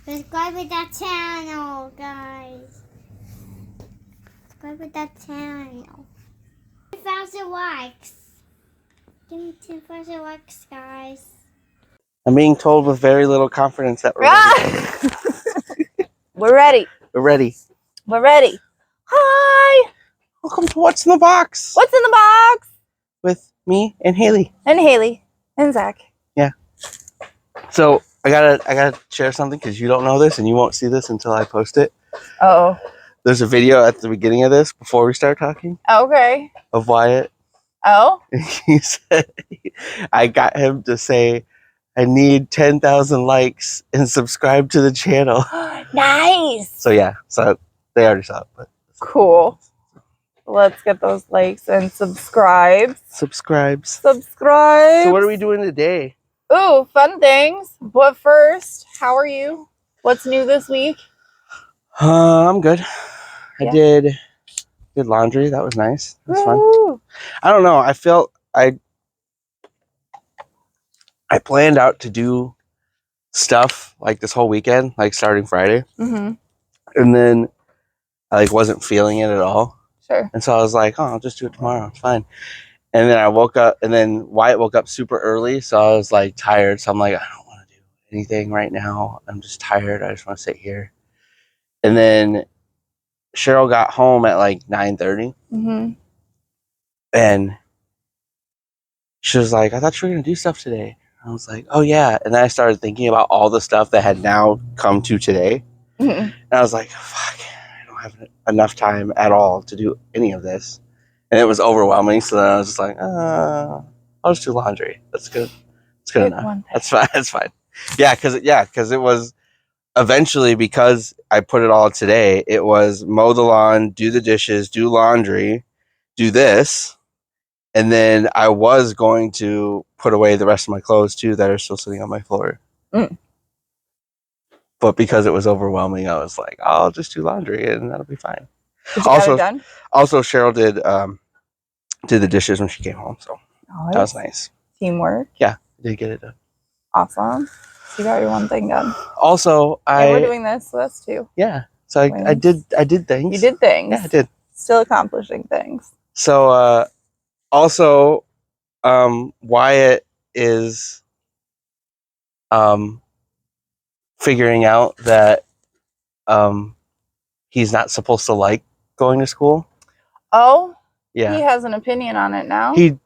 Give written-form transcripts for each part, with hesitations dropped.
Subscribe to that channel, guys. Subscribe to that channel. 2,000 likes. Give me 2,000 likes, guys. I'm being told with very little confidence that we're ready. We're ready. We're ready. We're ready. Hi. Welcome to What's in the Box What's in the box? with me and Hailey. And Hailey. And Zach. Yeah. So I gotta share something because you don't know this and you won't see this until I post it. Uh-oh. There's a video at the beginning of this before we start talking Okay. of Wyatt. Oh? He said I got him to say I need 10,000 likes and subscribe to the channel. Nice. So yeah, so they already saw it, but Cool. Let's get those likes and subscribes. subscribes. Subscribe. So what are we doing today? Ooh, fun things. But first, how are you? What's new this week? I'm good. Yeah. I did laundry. That was nice. It was fun. Woo. I don't know. I felt I planned out to do stuff like this whole weekend, like starting Friday, Mm-hmm. and then I like wasn't feeling it at all. Sure. And so I was like, oh, I'll just do it tomorrow. It's fine. And then I woke up, and then Wyatt woke up super early, so I was like tired. So I'm like, I don't want to do anything right now. I'm just tired. I just want to sit here. And then Cheryl got home at like 9:30, Mm-hmm. and she was like, I thought you were gonna do stuff today. I was like, oh yeah. And then I started thinking about all the stuff that had now come to today. Mm-hmm. And I was like, fuck, I don't have enough time at all to do any of this. And it was overwhelming. So then I was just like, I'll just do laundry. That's good. That's good enough. That's fine. That's fine. Yeah, because it was eventually, because I put it all today, it was mow the lawn, do the dishes, do laundry, do this. And then I was going to put away the rest of my clothes too that are still sitting on my floor. Mm. But because it was overwhelming, I was like, I'll just do laundry and that'll be fine. Did you get it done? Also, Cheryl did the dishes when she came home, so that was nice. Teamwork. Yeah, I did get it done. Awesome. So you got your one thing done. Also, and we're doing this, so that's two. Yeah. So I did things. You did things. Yeah, I did. Still accomplishing things. So also Wyatt is figuring out that he's not supposed to like going to school. Oh? Yeah. He has an opinion on it now? He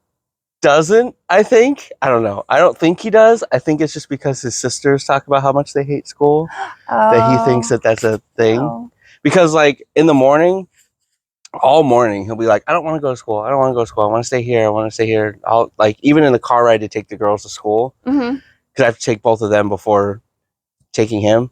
doesn't, I think. I don't know. I don't think he does. I think it's just because his sisters talk about how much they hate school that he thinks that that's a thing. Oh. Because like in the morning, all morning, he'll be like, I don't want to go to school. I don't want to go to school. I want to stay here. I want to stay here. I'll like even in the car ride to take the girls to school, because I have to take both of them before taking him.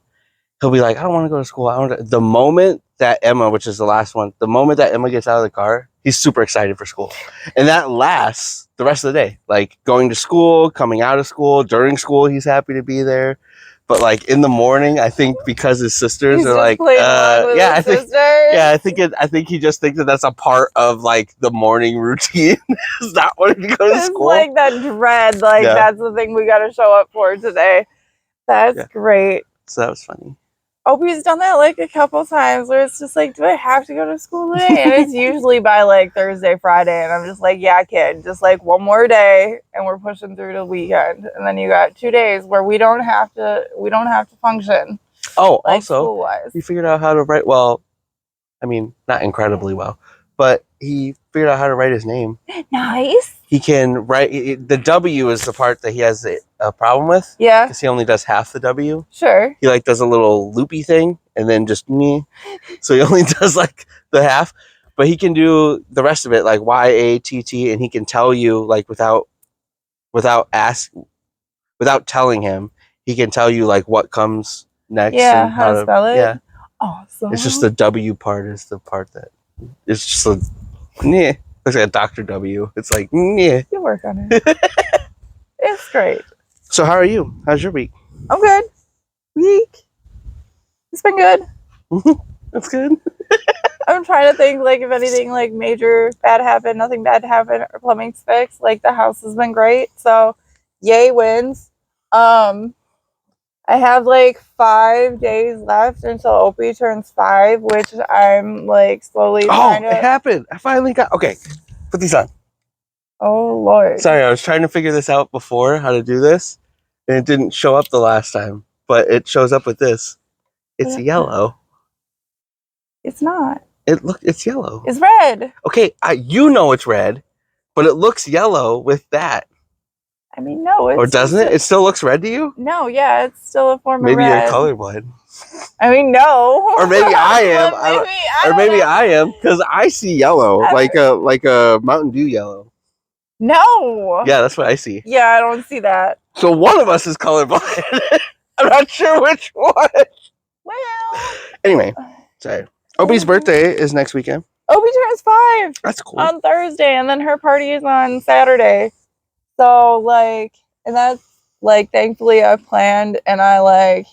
He'll be like, I don't want to go to school. The moment that Emma, which is the last one, the moment that Emma gets out of the car, he's super excited for school. And that lasts the rest of the day. Like going to school, coming out of school, during school, he's happy to be there. But like in the morning, I think because his sisters are like, I think he just thinks that that's a part of like the morning routine. Is not wanting to go to school. It's like that dread, like that's the thing we got to show up for today. That's great. So that was funny. Opie's done that like a couple times where it's just like, do I have to go to school today? And it's usually by like Thursday, Friday, and I'm just like, yeah, kid, just like one more day, and we're pushing through the weekend, and then you got 2 days where we don't have to function. Oh, like, also, school-wise. He figured out how to write. Well, I mean, not incredibly well, but he figured out how to write his name. Nice. He can write. The W is the part that he has a problem with. Yeah. Because he only does half the W. Sure. He like does a little loopy thing and then just me. So he only does like the half, but he can do the rest of it like YATT, and he can tell you like without telling him, he can tell you like what comes next. Yeah, and how to spell it. Yeah. Awesome. It's just the W part is the part that it's just a yeah. Looks like a Dr. W. It's like yeah. You work on it. It's great. So how are you? How's your week? I'm good. Week. It's been good. That's good. I'm trying to think like if anything like major bad happened, nothing bad happened, or plumbing's fixed. Like the house has been great. So yay wins. I I have like 5 days left until Opie turns 5, which I'm like slowly trying it to. happened. I finally got. Okay, put these on. Oh Lord. Sorry, I was trying to figure this out before how to do this, and it didn't show up the last time, but it shows up with this. It's yellow. It's not. It's yellow. It's red. Okay, you know it's red, but it looks yellow with that. I mean, no. Or doesn't it? It still looks red to you? No, yeah, it's still a form Maybe of you're red. colorblind. I mean, no. Or maybe I am. Well, Maybe I am because I see yellow, like a Mountain Dew yellow. No. Yeah, that's what I see. Yeah, I don't see that. So one of us is colorblind. I'm not sure which one. Well. Anyway, sorry. Opie's birthday is next weekend. Opie turns 5. That's cool. On Thursday, and then her party is on Saturday. So like, and that's like, thankfully I planned, and I like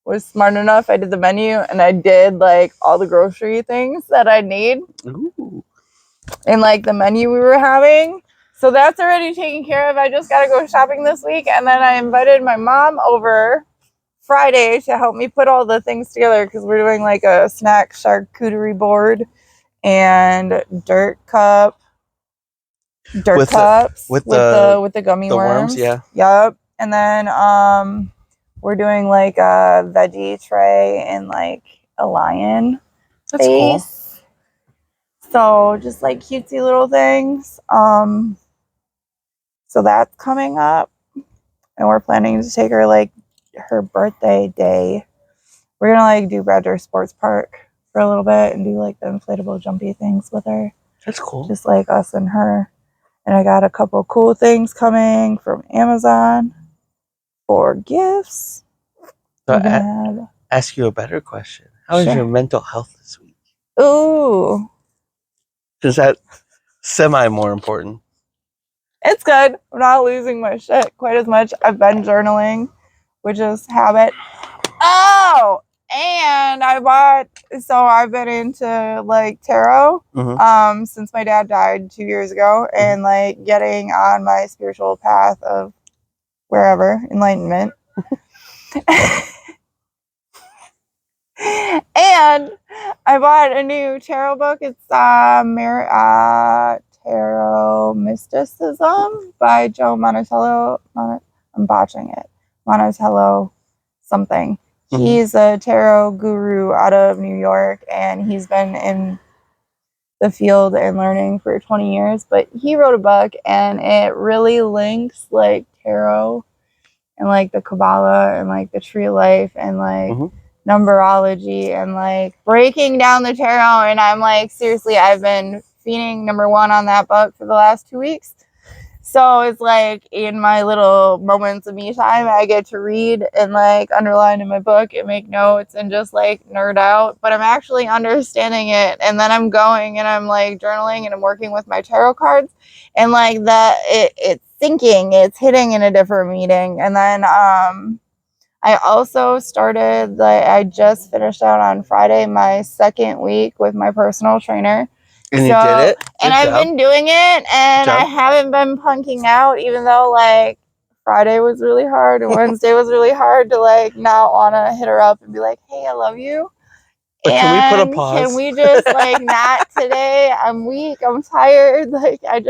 was smart enough. I did the menu, and I did like all the grocery things that I need. Ooh. And like the menu we were having. So that's already taken care of. I just got to go shopping this week. And then I invited my mom over Friday to help me put all the things together, because we're doing like a snack charcuterie board and dirt cups with the gummy worms. Yeah. Yep. And then we're doing like a veggie tray and like a lion That's face. cool. So just like cutesy little things. So that's coming up, and we're planning to take her like her birthday day. We're gonna like do Badger Sports Park for a little bit and do like the inflatable jumpy things with her. That's cool. Just like us and her. And I got a couple cool things coming from Amazon for gifts. So ask you a better question. How is your mental health this week? Ooh. Is that semi more important? It's good. I'm not losing my shit quite as much. I've been journaling, which is habit. Oh, and I've been into like tarot since my dad died 2 years ago, and like getting on my spiritual path of wherever, enlightenment. And I bought a new tarot book. It's Tarot Mysticism by Joe Monticello. I'm botching it. Monticello something. He's a tarot guru out of New York, and he's been in the field and learning for 20 years. But he wrote a book, and it really links like tarot and like the Kabbalah and like the tree of life and like numerology and like breaking down the tarot. And I'm like, seriously, I've been feeding number 1 on that book for the last 2 weeks. So it's like in my little moments of me time, I get to read and like underline in my book and make notes and just like nerd out. But I'm actually understanding it. And then I'm going and I'm like journaling and I'm working with my tarot cards. And like it's sinking, it's hitting in a different meaning. And then I also started, I just finished out on Friday my 2nd week with my personal trainer. And you did it? And I've been doing it, and I haven't been punking out, even though like Friday was really hard and Wednesday was really hard to like not want to hit her up and be like, hey, I love you. But and can we put a pause? Can we just like not today? I'm weak. I'm tired. Like I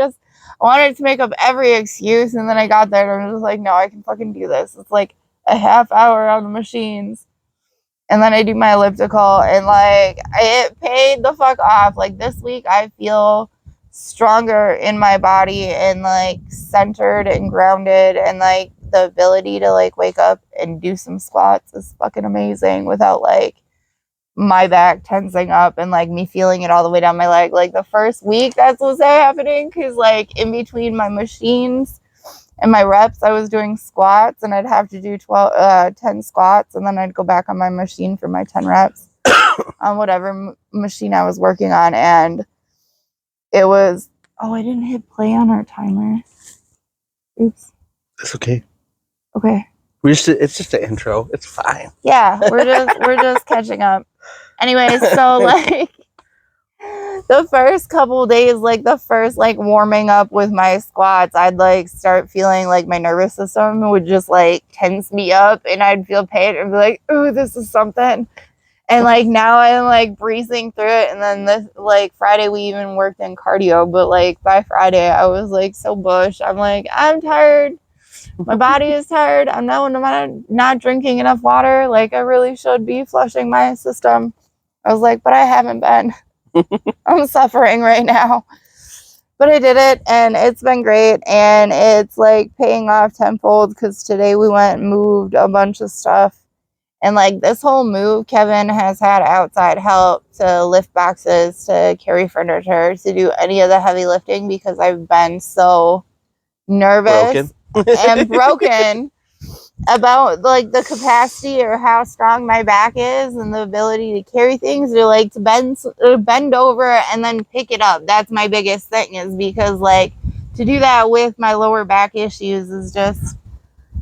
wanted to make up every excuse, and then I got there and I was just like, no, I can fucking do this. It's like a half hour on the machines. And then I do my elliptical, and like it paid the fuck off. Like this week I feel stronger in my body and like centered and grounded, and like the ability to like wake up and do some squats is fucking amazing without like my back tensing up and like me feeling it all the way down my leg. Like the first week that's what's happening, because like in between my machines and my reps, I was doing squats, and I'd have to do 10 squats, and then I'd go back on my machine for my 10 reps on whatever machine I was working on. And it was, I didn't hit play on our timer. Oops. It's okay. Okay. It's just an intro. It's fine. Yeah, we're just catching up. Anyways, so like The first couple days, like the first like warming up with my squats, I'd like start feeling like my nervous system would just like tense me up, and I'd feel pain and be like, "Ooh, this is something." And like now I'm like breezing through it. And then this like Friday we even worked in cardio, but like by Friday I was like so bushed. I'm like, I'm tired. My body is tired. I'm not drinking enough water. Like I really should be flushing my system. I was like, but I haven't been. I'm suffering right now. But I did it, and it's been great, and it's like paying off tenfold because today we went and moved a bunch of stuff. And like this whole move, Kevin has had outside help to lift boxes, to carry furniture, to do any of the heavy lifting because I've been so nervous and broken about like the capacity or how strong my back is and the ability to carry things, or like to bend over and then pick it up. That's my biggest thing, is because like to do that with my lower back issues is just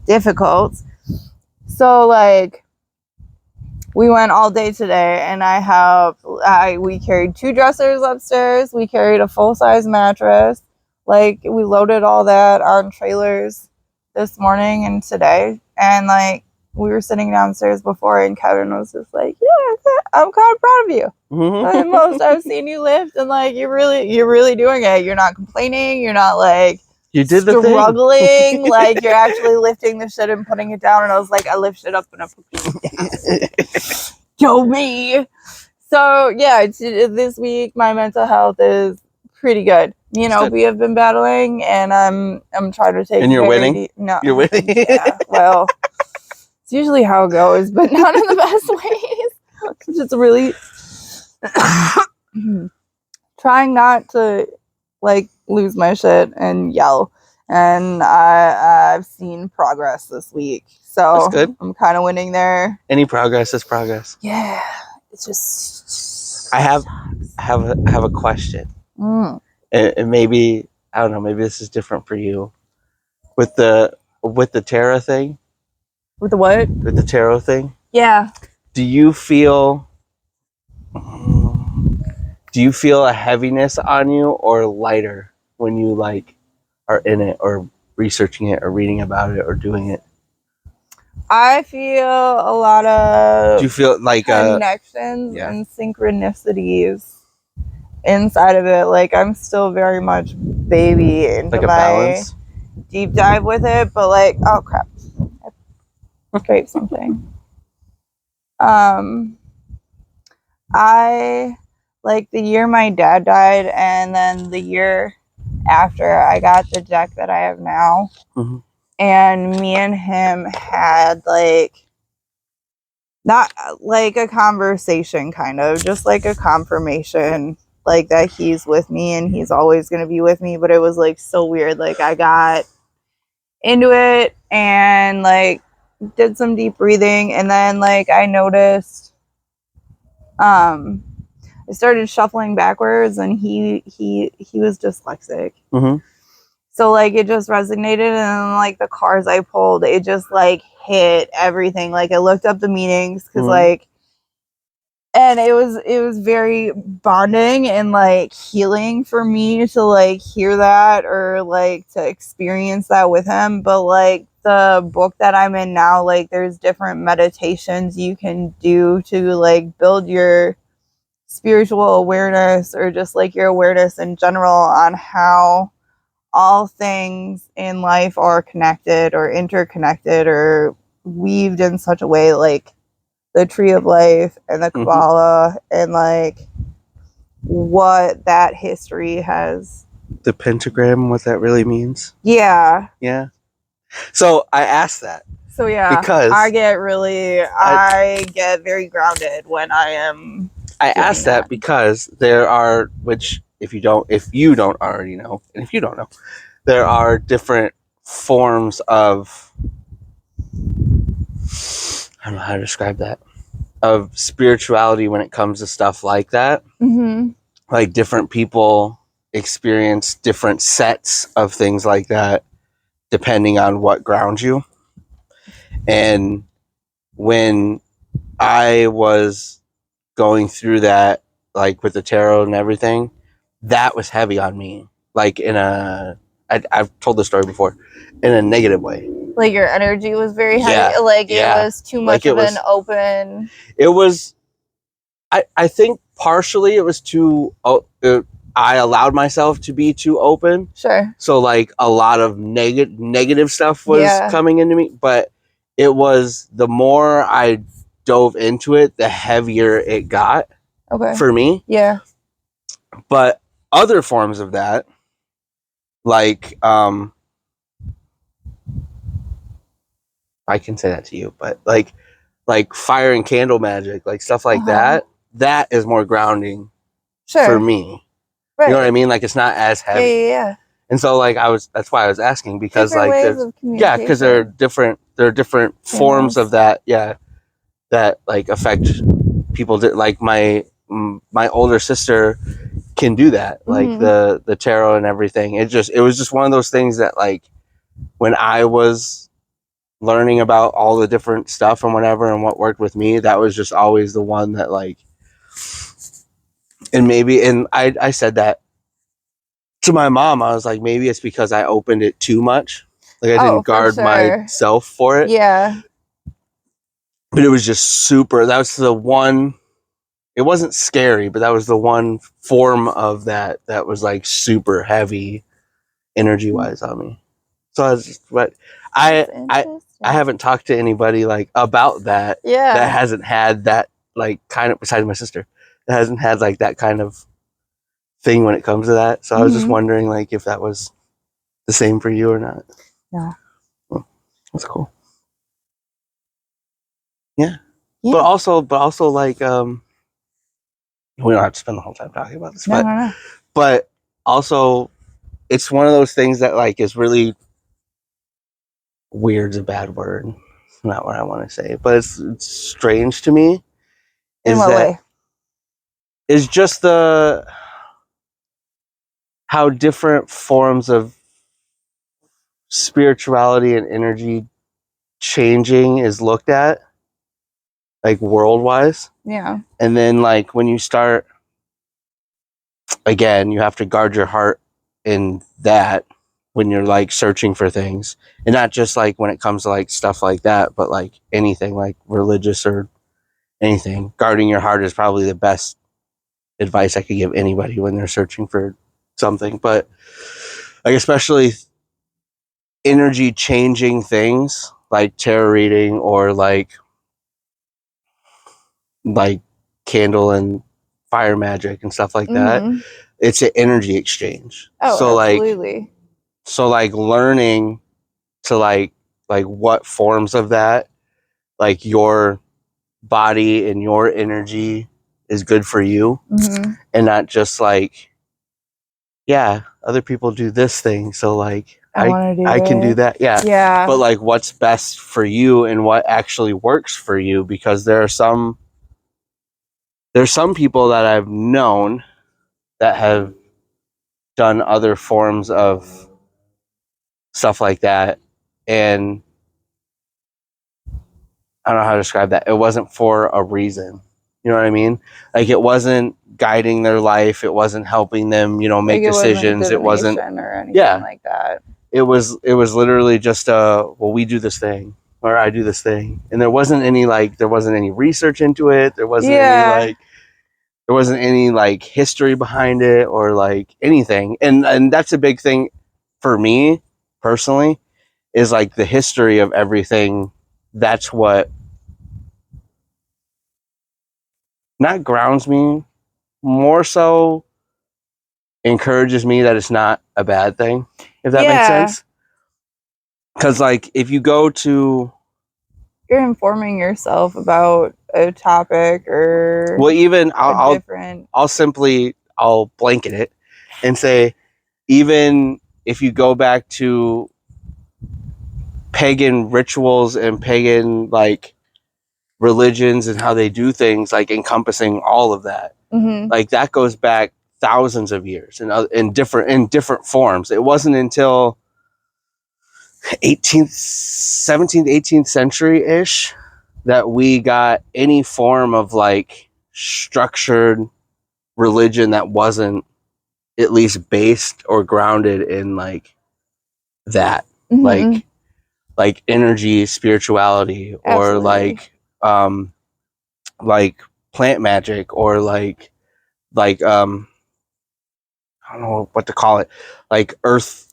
difficult. So like we went all day today, and we carried 2 dressers upstairs. We carried a full-size mattress. Like we loaded all that on trailers this morning and today. And like we were sitting downstairs before, and Kevin was just like, "Yeah, I'm kind of proud of you. The most I've seen you lift, and like you're really doing it. You're not complaining. You're not like You did the struggling. Like you're actually lifting the shit and putting it down." And I was like, I lift it up and I put it down. Go me. So yeah, this week my mental health is pretty good. You know, we have been battling, and I'm trying to take. And you're winning. No, You're winning. Yeah, well, it's usually how it goes, but not in the best ways. Just really trying not to like lose my shit and yell. And I've seen progress this week, so that's good. I'm kind of winning there. Any progress is progress. Yeah, it's just. I have a question. And maybe, I don't know, maybe this is different for you. With the tarot thing? With the what? With the tarot thing? Yeah. Do you feel a heaviness on you, or lighter when you like are in it, or researching it, or reading about it, or doing it? I feel a lot of. Do you feel like connections and synchronicities inside of it? Like I'm still very much baby into like a my balance? deep dive with it, but like, oh crap, I scraped something. I like the year my dad died, and then the year after I got the deck that I have now. Mm-hmm. And me and him had like, not like a conversation, kind of just like a confirmation, like that he's with me and he's always going to be with me. But it was like so weird. Like I got into it and like did some deep breathing, and then like I noticed I started shuffling backwards, and he was dyslexic. Mm-hmm. So like it just resonated, and then, like the cards I pulled, it just like hit everything. Like I looked up the meanings because like, and it was very bonding and like healing for me to like hear that, or like to experience that with him. But like the book that I'm in now, like there's different meditations you can do to like build your spiritual awareness, or just like your awareness in general, on how all things in life are connected or interconnected or weaved in such a way, like the tree of life and the Kabbalah, and like what that history has. The pentagram, what that really means? Yeah. Yeah. So I asked that. So yeah, because I get very grounded when I am. I asked that because there are, which if you don't already know, and if you don't know, there are different forms of, I don't know how to describe that, of spirituality when it comes to stuff like that. Mm-hmm. Like different people experience different sets of things like that depending on what grounds you. And when I was going through that like with the tarot and everything, that was heavy on me. Like I've told this story before, in a negative way. Like your energy was very heavy. Yeah, Like yeah. it was too much of an open. It was. I think partially it was too. I allowed myself to be too open. Sure. So like a lot of negative stuff was coming into me, but it was the more I dove into it, the heavier it got. Okay. For me. Yeah. But other forms of that, like I can say that to you, but like fire and candle magic, like stuff like that is more grounding for me. Right. You know what I mean? Like it's not as heavy. Yeah. And so like that's why I was asking, because different like ways of communication. because there are different forms of that, that like affect people. Like my older sister can do that, like the tarot and everything. It was just one of those things that like when I was learning about all the different stuff and whatever and what worked with me, that was just always the one that like, and I said that to my mom. I was like, maybe it's because I opened it too much. Like I didn't guard myself for it. Yeah. But it was just super. That was the one. It wasn't scary, but that was the one form of that was like super heavy energy wise on me. So I was just, but I haven't talked to anybody like about that. Yeah. That hasn't had that like kind of, besides my sister, that hasn't had like that kind of thing when it comes to that. So I was just wondering like if that was the same for you or not. Yeah. Well, that's cool. Yeah. But also like we don't have to spend the whole time talking about this, but also it's one of those things that like is really weird's a bad word. It's not what I want to say, but it's strange to me. In what way? Is just how different forms of spirituality and energy changing is looked at, like world-wise. Yeah. And then like when you start, again, you have to guard your heart in that when you're like searching for things, and not just like when it comes to like stuff like that, but like anything like religious or anything. Guarding your heart is probably the best advice I could give anybody when they're searching for something. But like especially energy changing things like tarot reading or like candle and fire magic and stuff like that, it's an energy exchange. So absolutely. Like learning to like what forms of that, like your body and your energy is good for you, and not just like, yeah, other people do this thing, so like I can do that. Yeah. But like what's best for you and what actually works for you, because there's some people that I've known that have done other forms of stuff like that, and I don't know how to describe that. It wasn't for a reason. You know what I mean? Like it wasn't guiding their life. It wasn't helping them, make decisions. It wasn't or anything like that. It was literally just well, we do this thing, or I do this thing. And there wasn't any research into it. There wasn't any like history behind it or like anything. And that's a big thing for me personally, is like the history of everything. That's what not grounds me, more so encourages me that it's not a bad thing, if that makes sense. Because like if you go to, you're informing yourself about a topic or even I'll blanket it and say, even if you go back to pagan rituals and pagan like religions and how they do things, like encompassing all of that, like that goes back thousands of years and in different forms. It wasn't until 17th 18th century ish that we got any form of like structured religion that wasn't at least based or grounded in like that, Mhm. like energy, spirituality, or Absolutely. like plant magic, or like I don't know what to call it, like earth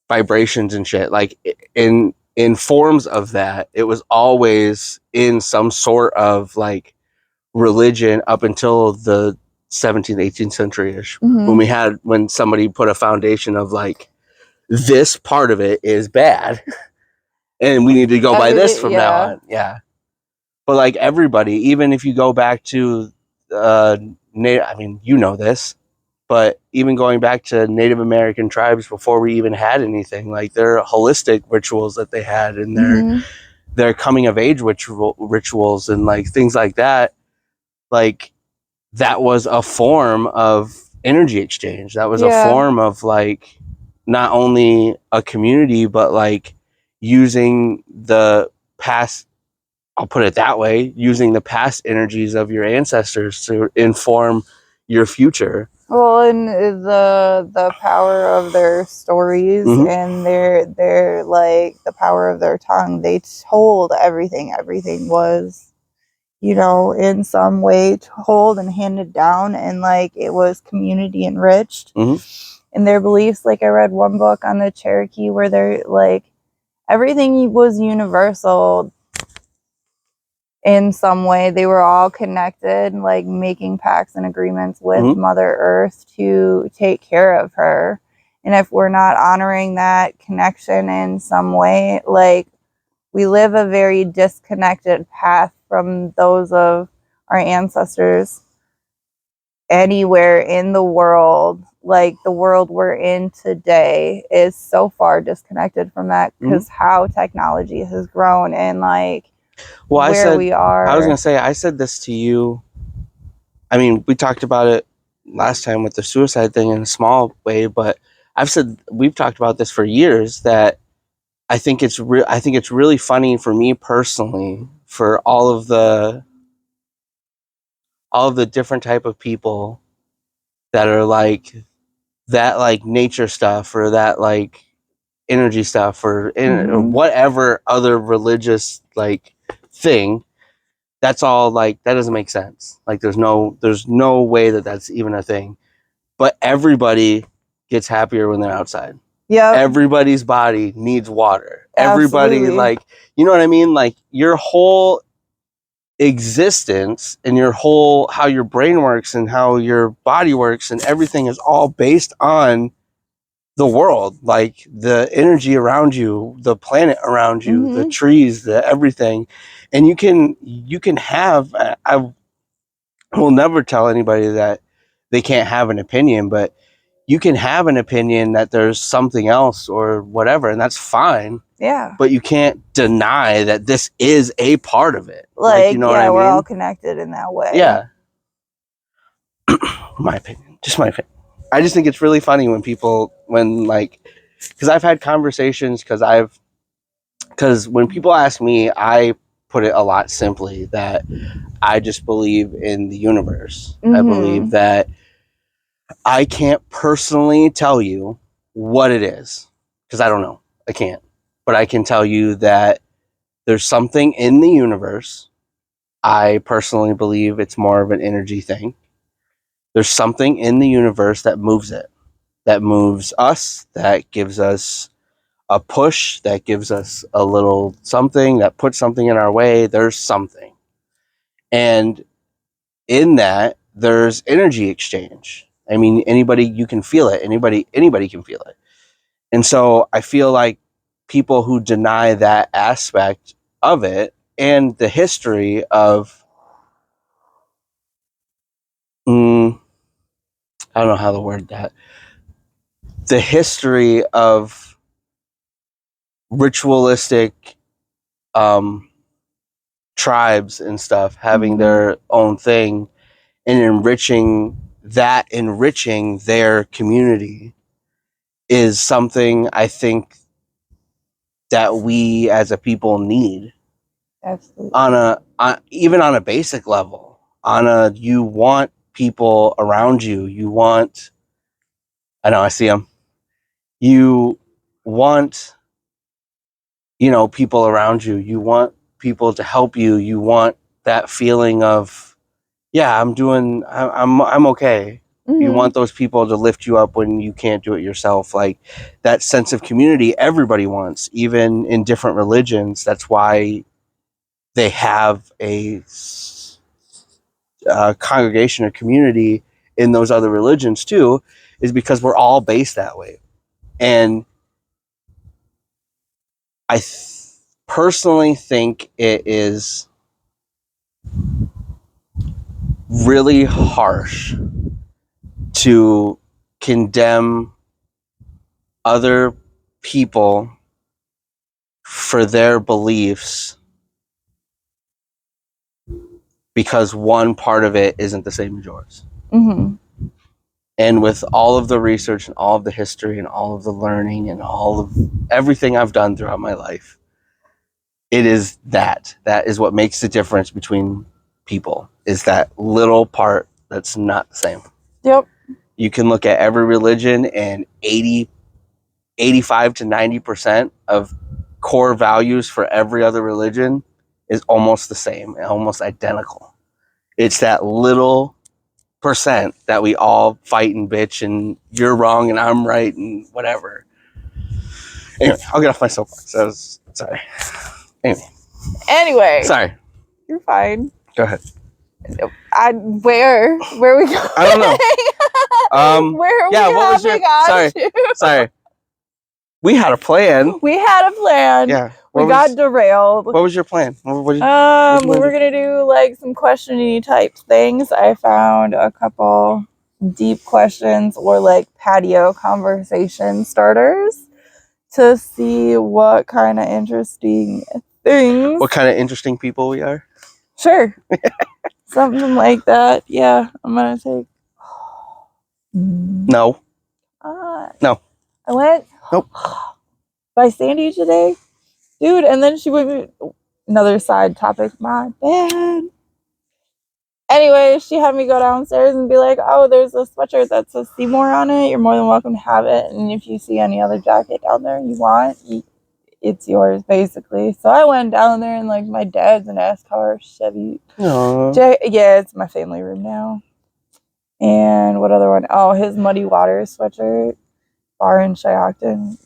vibrations and shit. Like in forms of that, it was always in some sort of like religion up until the 17th, 18th century ish, Mhm. when somebody put a foundation of like, this part of it is bad and we need to go by this from now on. Yeah. But like everybody, even if you go back to I mean, you know this, but even going back to Native American tribes before we even had anything, like their holistic rituals that they had, and Mhm. their coming of age rituals and like things like that, like that was a form of energy exchange. That was a Yeah. form of like not only a community, but like using the past, I'll put it that way, using the past energies of your ancestors to inform your future. Well, and the power of their stories Mhm. and their like the power of their tongue. They told everything. Everything was, in some way told and handed down, and like it was community enriched. Mhm. And their beliefs, like I read one book on the Cherokee where they're like everything was universal in some way. They were all connected, like making pacts and agreements with Mhm. Mother Earth to take care of her. And if we're not honoring that connection in some way, like we live a very disconnected path from those of our ancestors anywhere in the world. Like the world we're in today is so far disconnected from that because how technology has grown and like Well, where we I was are. gonna say, I said this to you. I mean, we talked about it last time with the suicide thing in a small way, but we've talked about this for years, that I think it's really funny for me personally, for all of the different type of people that are like that, like nature stuff, or that like energy stuff, or whatever other religious like thing. That's all, like that doesn't make sense. Like there's no way that that's even a thing. But everybody gets happier when they're outside. Yep. Everybody's body needs water. Everybody, Absolutely. like, you know what I mean? Like your whole existence and your whole, how your brain works and how your body works and everything is all based on the world, like the energy around you, the planet around you, the trees, the everything. And you can have, I will never tell anybody that they can't have an opinion, but you can have an opinion that there's something else or whatever, and that's fine. Yeah. But you can't deny that this is a part of it. Like, you know yeah, what I we're all mean? connected in that way. Yeah. My opinion. Just my opinion. I just think it's really funny when people, when like, because I've had conversations, because when people ask me, I put it a lot simply that I just believe in the universe. I believe that I can't personally tell you what it is, because I don't know. I can't. But I can tell you that there's something in the universe. I personally believe it's more of an energy thing. There's something in the universe that moves it, that moves us, that gives us a push, that gives us a little something, that puts something in our way. There's something. And in that, there's energy exchange. I mean, anybody, you can feel it. Anybody can feel it. And so I feel like people who deny that aspect of it, and the history of, I don't know how to word that, the history of ritualistic tribes and stuff having their own thing and enriching their community is something I think that we as a people need. Absolutely. Even on a basic level, you want people around you. I know, I see them. You want, people around you. You want people to help you. You want that feeling of, yeah, I'm okay. You want those people to lift you up when you can't do it yourself. Like that sense of community everybody wants, even in different religions. That's why they have a congregation or community in those other religions too, is because we're all based that way. And I personally think it is really harsh to condemn other people for their beliefs because one part of it isn't the same as yours. Mm-hmm. And with all of the research and all of the history and all of the learning and all of everything I've done throughout my life, it is that is what makes the difference between people, is that little part that's not the same. Yep. You can look at every religion and 85 to 90% of core values for every other religion is almost the same, almost identical. It's that little percent that we all fight and bitch and you're wrong and I'm right and whatever. Anyway, I'll get off my soapbox. Sorry. Anyway. Sorry. You're fine. Go ahead. Where are we going? I don't know. Where are we what was your sorry. We had a plan. We had a plan. Yeah. We got derailed. What was your plan? We were gonna do like some questioning type things. I found a couple deep questions or like patio conversation starters to see what kind of interesting things. What kind of interesting people we are? Sure. Something like that. Yeah, I'm gonna take. No. No. I went. Nope. By Sandy today, dude, and then she went. Another side topic. My bad. Anyway, she had me go downstairs and be like, "Oh, there's a sweatshirt that says Seymour on it. You're more than welcome to have it. And if you see any other jacket down there you want, it's yours, basically." So I went down there and like my dad's a NASCAR Chevy. Yeah, it's my family room now. And what other one? Oh, his Muddy Waters sweatshirt, bar in Shiocton.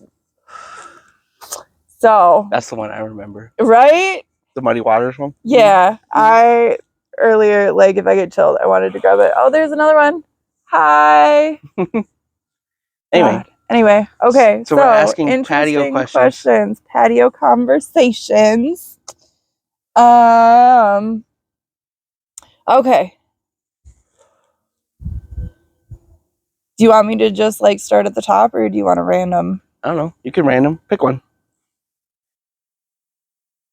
So that's the one I remember. Right? The Muddy Waters one? Yeah. Earlier, like if I get chilled, I wanted to grab it. Oh, there's another one. Hi. Anyway, okay. So we're asking patio questions. Patio conversations. Okay. Do you want me to just like start at the top or do you want a random? I don't know. You can random. Pick one.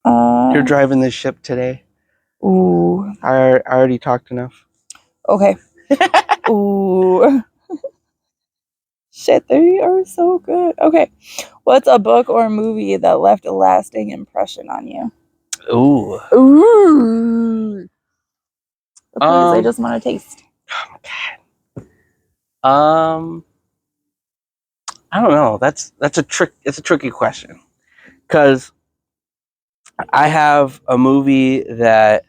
You're driving this ship today. Ooh. I already talked enough. Okay. Ooh. Shit, they are so good. Okay. What's a book or movie that left a lasting impression on you? Ooh. Please, I just want to taste. Oh my God. I don't know. It's a tricky question. Because I have a movie that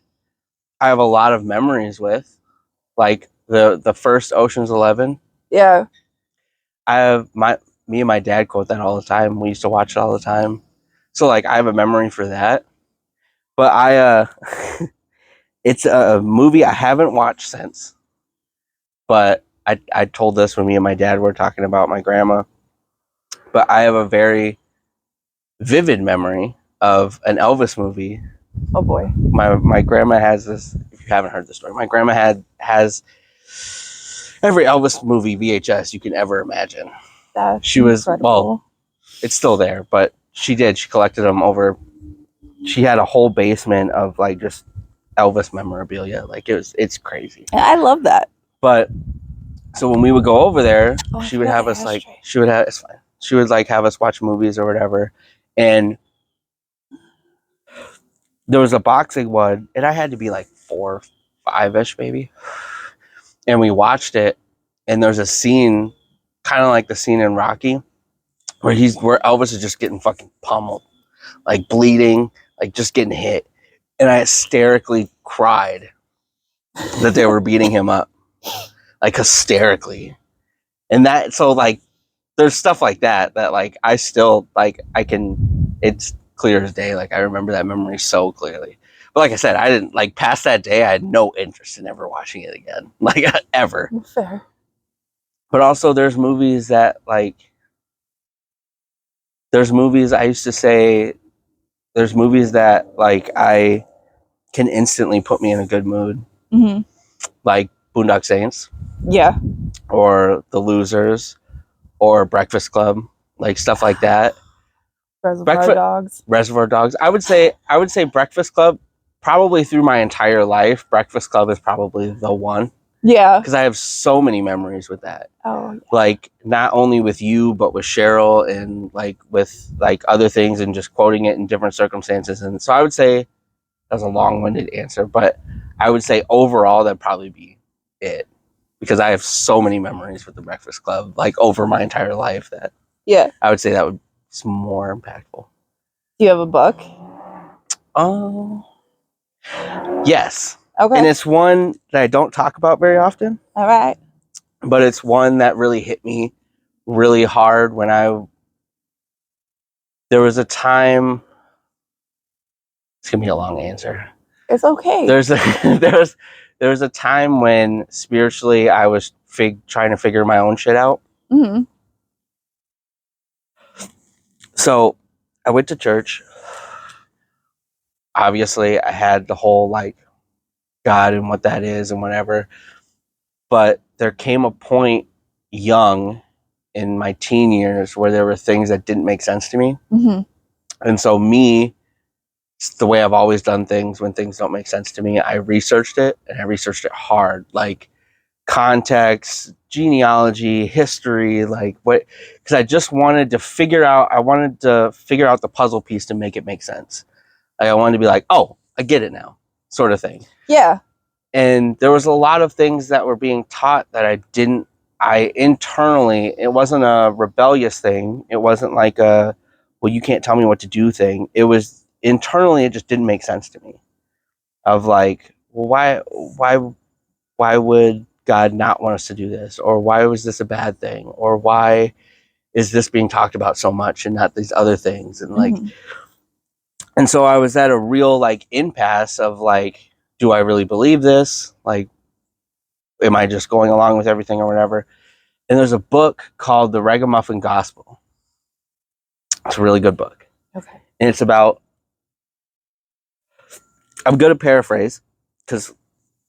I have a lot of memories with. Like the first Ocean's 11. Yeah. Me and my dad quote that all the time. We used to watch it all the time. So like I have a memory for that. But it's a movie I haven't watched since. But I told this when me and my dad were talking about my grandma. But I have a very vivid memory of an Elvis movie. Oh boy. My grandma has this. If you haven't heard the story, my grandma has every Elvis movie VHS you can ever imagine. That's incredible. It's still there, but she collected them over. She had a whole basement of like just Elvis memorabilia. Like it's crazy. I love that. But so when we would go over there, she would have us like it's fine. She would like have us watch movies or whatever, and there was a boxing one, and I had to be like 4, 5-ish maybe. and we watched it, and there's a scene, kind of like the scene in Rocky, where Elvis is just getting fucking pummeled, like bleeding, like just getting hit, and I hysterically cried that they were beating him up, like hysterically, and that so like there's stuff like that like I still like I can, it's clear as day, like I remember that memory so clearly. But like I said, I didn't like past that day. I had no interest in ever watching it again, like ever. Fair. But also, there's movies that like there's movies I used to say there's movies that like I can instantly put me in a good mood, like Boondock Saints, Yeah. or The Losers, or Breakfast Club, like stuff like that. Reservoir Dogs. I would say Breakfast Club. Probably through my entire life, Breakfast Club is probably the one. Yeah. Because I have so many memories with that. Oh. Yeah. Like not only with you, but with Cheryl, and like with like other things, and just quoting it in different circumstances. And so I would say that's a long-winded answer, but I would say overall that'd probably be it. Because I have so many memories with the Breakfast Club, like over my entire life, that I would say that would be more impactful. Do you have a book? Oh, yes. Okay. And it's one that I don't talk about very often. All right. But it's one that really hit me really hard when there was a time. It's gonna be a long answer. It's okay. There was a time when spiritually I was trying to figure my own shit out. Mm-hmm. So I went to church. Obviously, I had the whole like God and what that is and whatever. But there came a point young in my teen years where there were things that didn't make sense to me. Mm-hmm. And so it's the way I've always done things. When things don't make sense to me, I researched it, and I researched it hard, like context, genealogy, history, like what, because I just wanted to figure out the puzzle piece to make it make sense. Like I wanted to be like, oh, I get it now, sort of thing. Yeah. And there was a lot of things that were being taught that I internally, it wasn't a rebellious thing. It wasn't like a, well, you can't tell me what to do thing. It was internally, it just didn't make sense to me. Of like, well, why would God not want us to do this? Or why was this a bad thing? Or why is this being talked about so much and not these other things? And like, and so I was at a real like impasse of like, do I really believe this? Like, am I just going along with everything or whatever? And there's a book called The Ragamuffin Gospel. It's a really good book. Okay. And it's about, I'm going to paraphrase because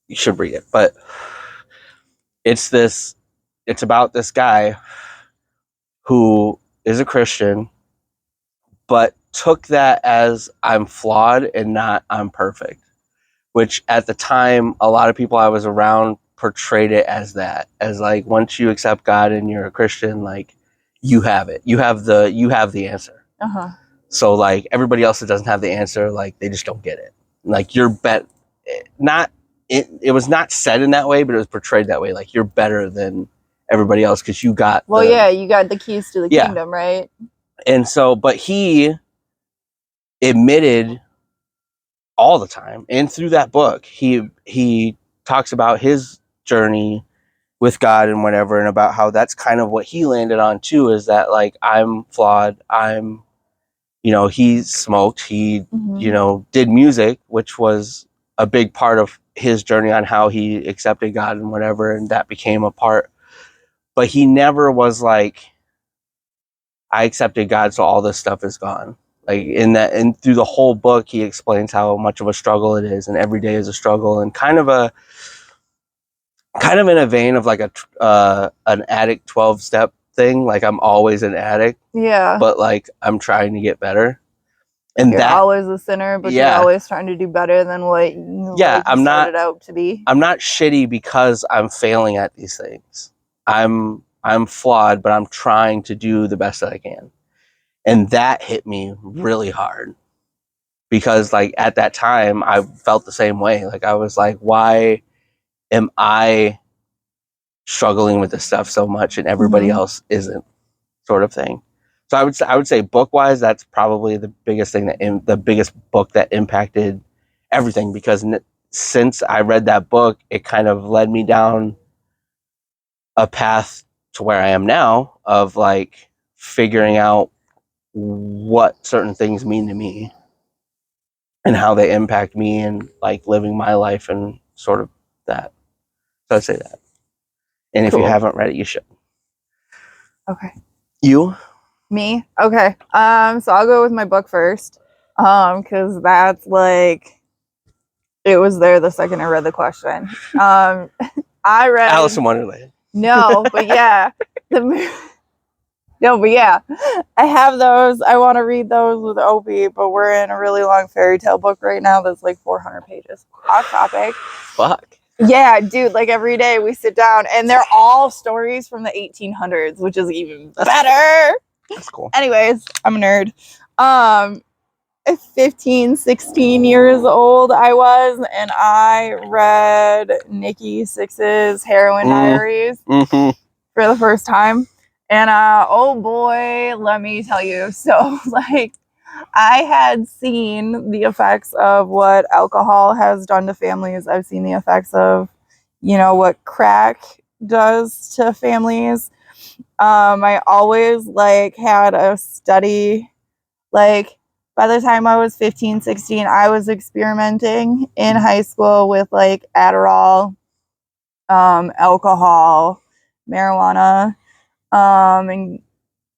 you should read it, but it's about this guy who is a Christian, but took that as I'm flawed and not I'm perfect, which at the time, a lot of people I was around portrayed it as that, as like, once you accept God and you're a Christian, like you have it, you have the answer. Uh-huh. So like everybody else that doesn't have the answer, like they just don't get it. Like you're it was not said in that way, but it was portrayed that way. Like you're better than everybody else because you got you got the keys to the kingdom, right? And so, but he admitted all the time, and through that book, he talks about his journey with God and whatever, and about how that's kind of what he landed on too, is that like I'm flawed, he smoked, he did music, which was a big part of his journey on how he accepted God and whatever, and that became a part. But he never was like, I accepted God, so all this stuff is gone. Like and through the whole book, he explains how much of a struggle it is, and every day is a struggle, and kind of in a vein of like an addict 12-step thing. Like I'm always an addict, but like I'm trying to get better. And you're always a sinner, but you're always trying to do better than what you started out to be. I'm not shitty because I'm failing at these things. I'm flawed, but I'm trying to do the best that I can. And that hit me really hard because like at that time I felt the same way. Like I was like, why am I struggling with this stuff so much and everybody else isn't, sort of thing. So I would say book wise, that's probably the biggest thing the biggest book that impacted everything, because since I read that book, it kind of led me down a path to where I am now of like figuring out what certain things mean to me and how they impact me and like living my life and sort of that. So I'd say that. And if you Cool. haven't read it, you should. Okay. You? Me? Okay. So I'll go with my book first. Because that's like, it was there the second I read the question. I read Alice in Wonderland. No, but yeah. No, but yeah. I have those. I want to read those with Opie, but we're in a really long fairy tale book right now that's like 400 pages. Off topic. Fuck. Yeah, dude, like every day we sit down and they're all stories from the 1800s, which is even better. That's cool. Anyways, I'm a nerd. 15, 16 years old I was, and I read Nikki Sixx's Heroine Diaries for the first time. And oh boy, let me tell you. So like, I had seen the effects of what alcohol has done to families. I've seen the effects of, you know, what crack does to families. I always like had a study, like by the time I was 15, 16, I was experimenting in high school with like Adderall, alcohol, marijuana,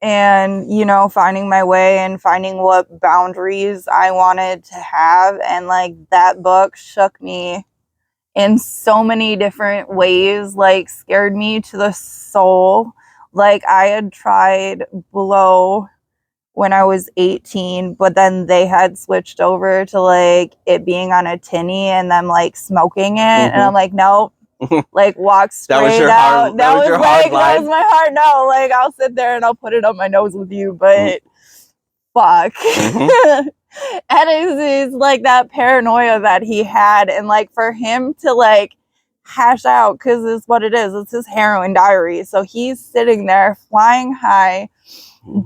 and you know, finding my way and finding what boundaries I wanted to have. And like, that book shook me in so many different ways, like scared me to the soul. Like, I had tried blow when I was 18, but then they had switched over to like it being on a tinny and them like smoking it. And I'm like, nope. Like, walk straight out. That was my heart. No, like, I'll sit there and I'll put it up my nose with you, but fuck. And it's like that paranoia that he had, and like for him to like hash out, because it's what it is, it's his heroin diary. So he's sitting there flying high,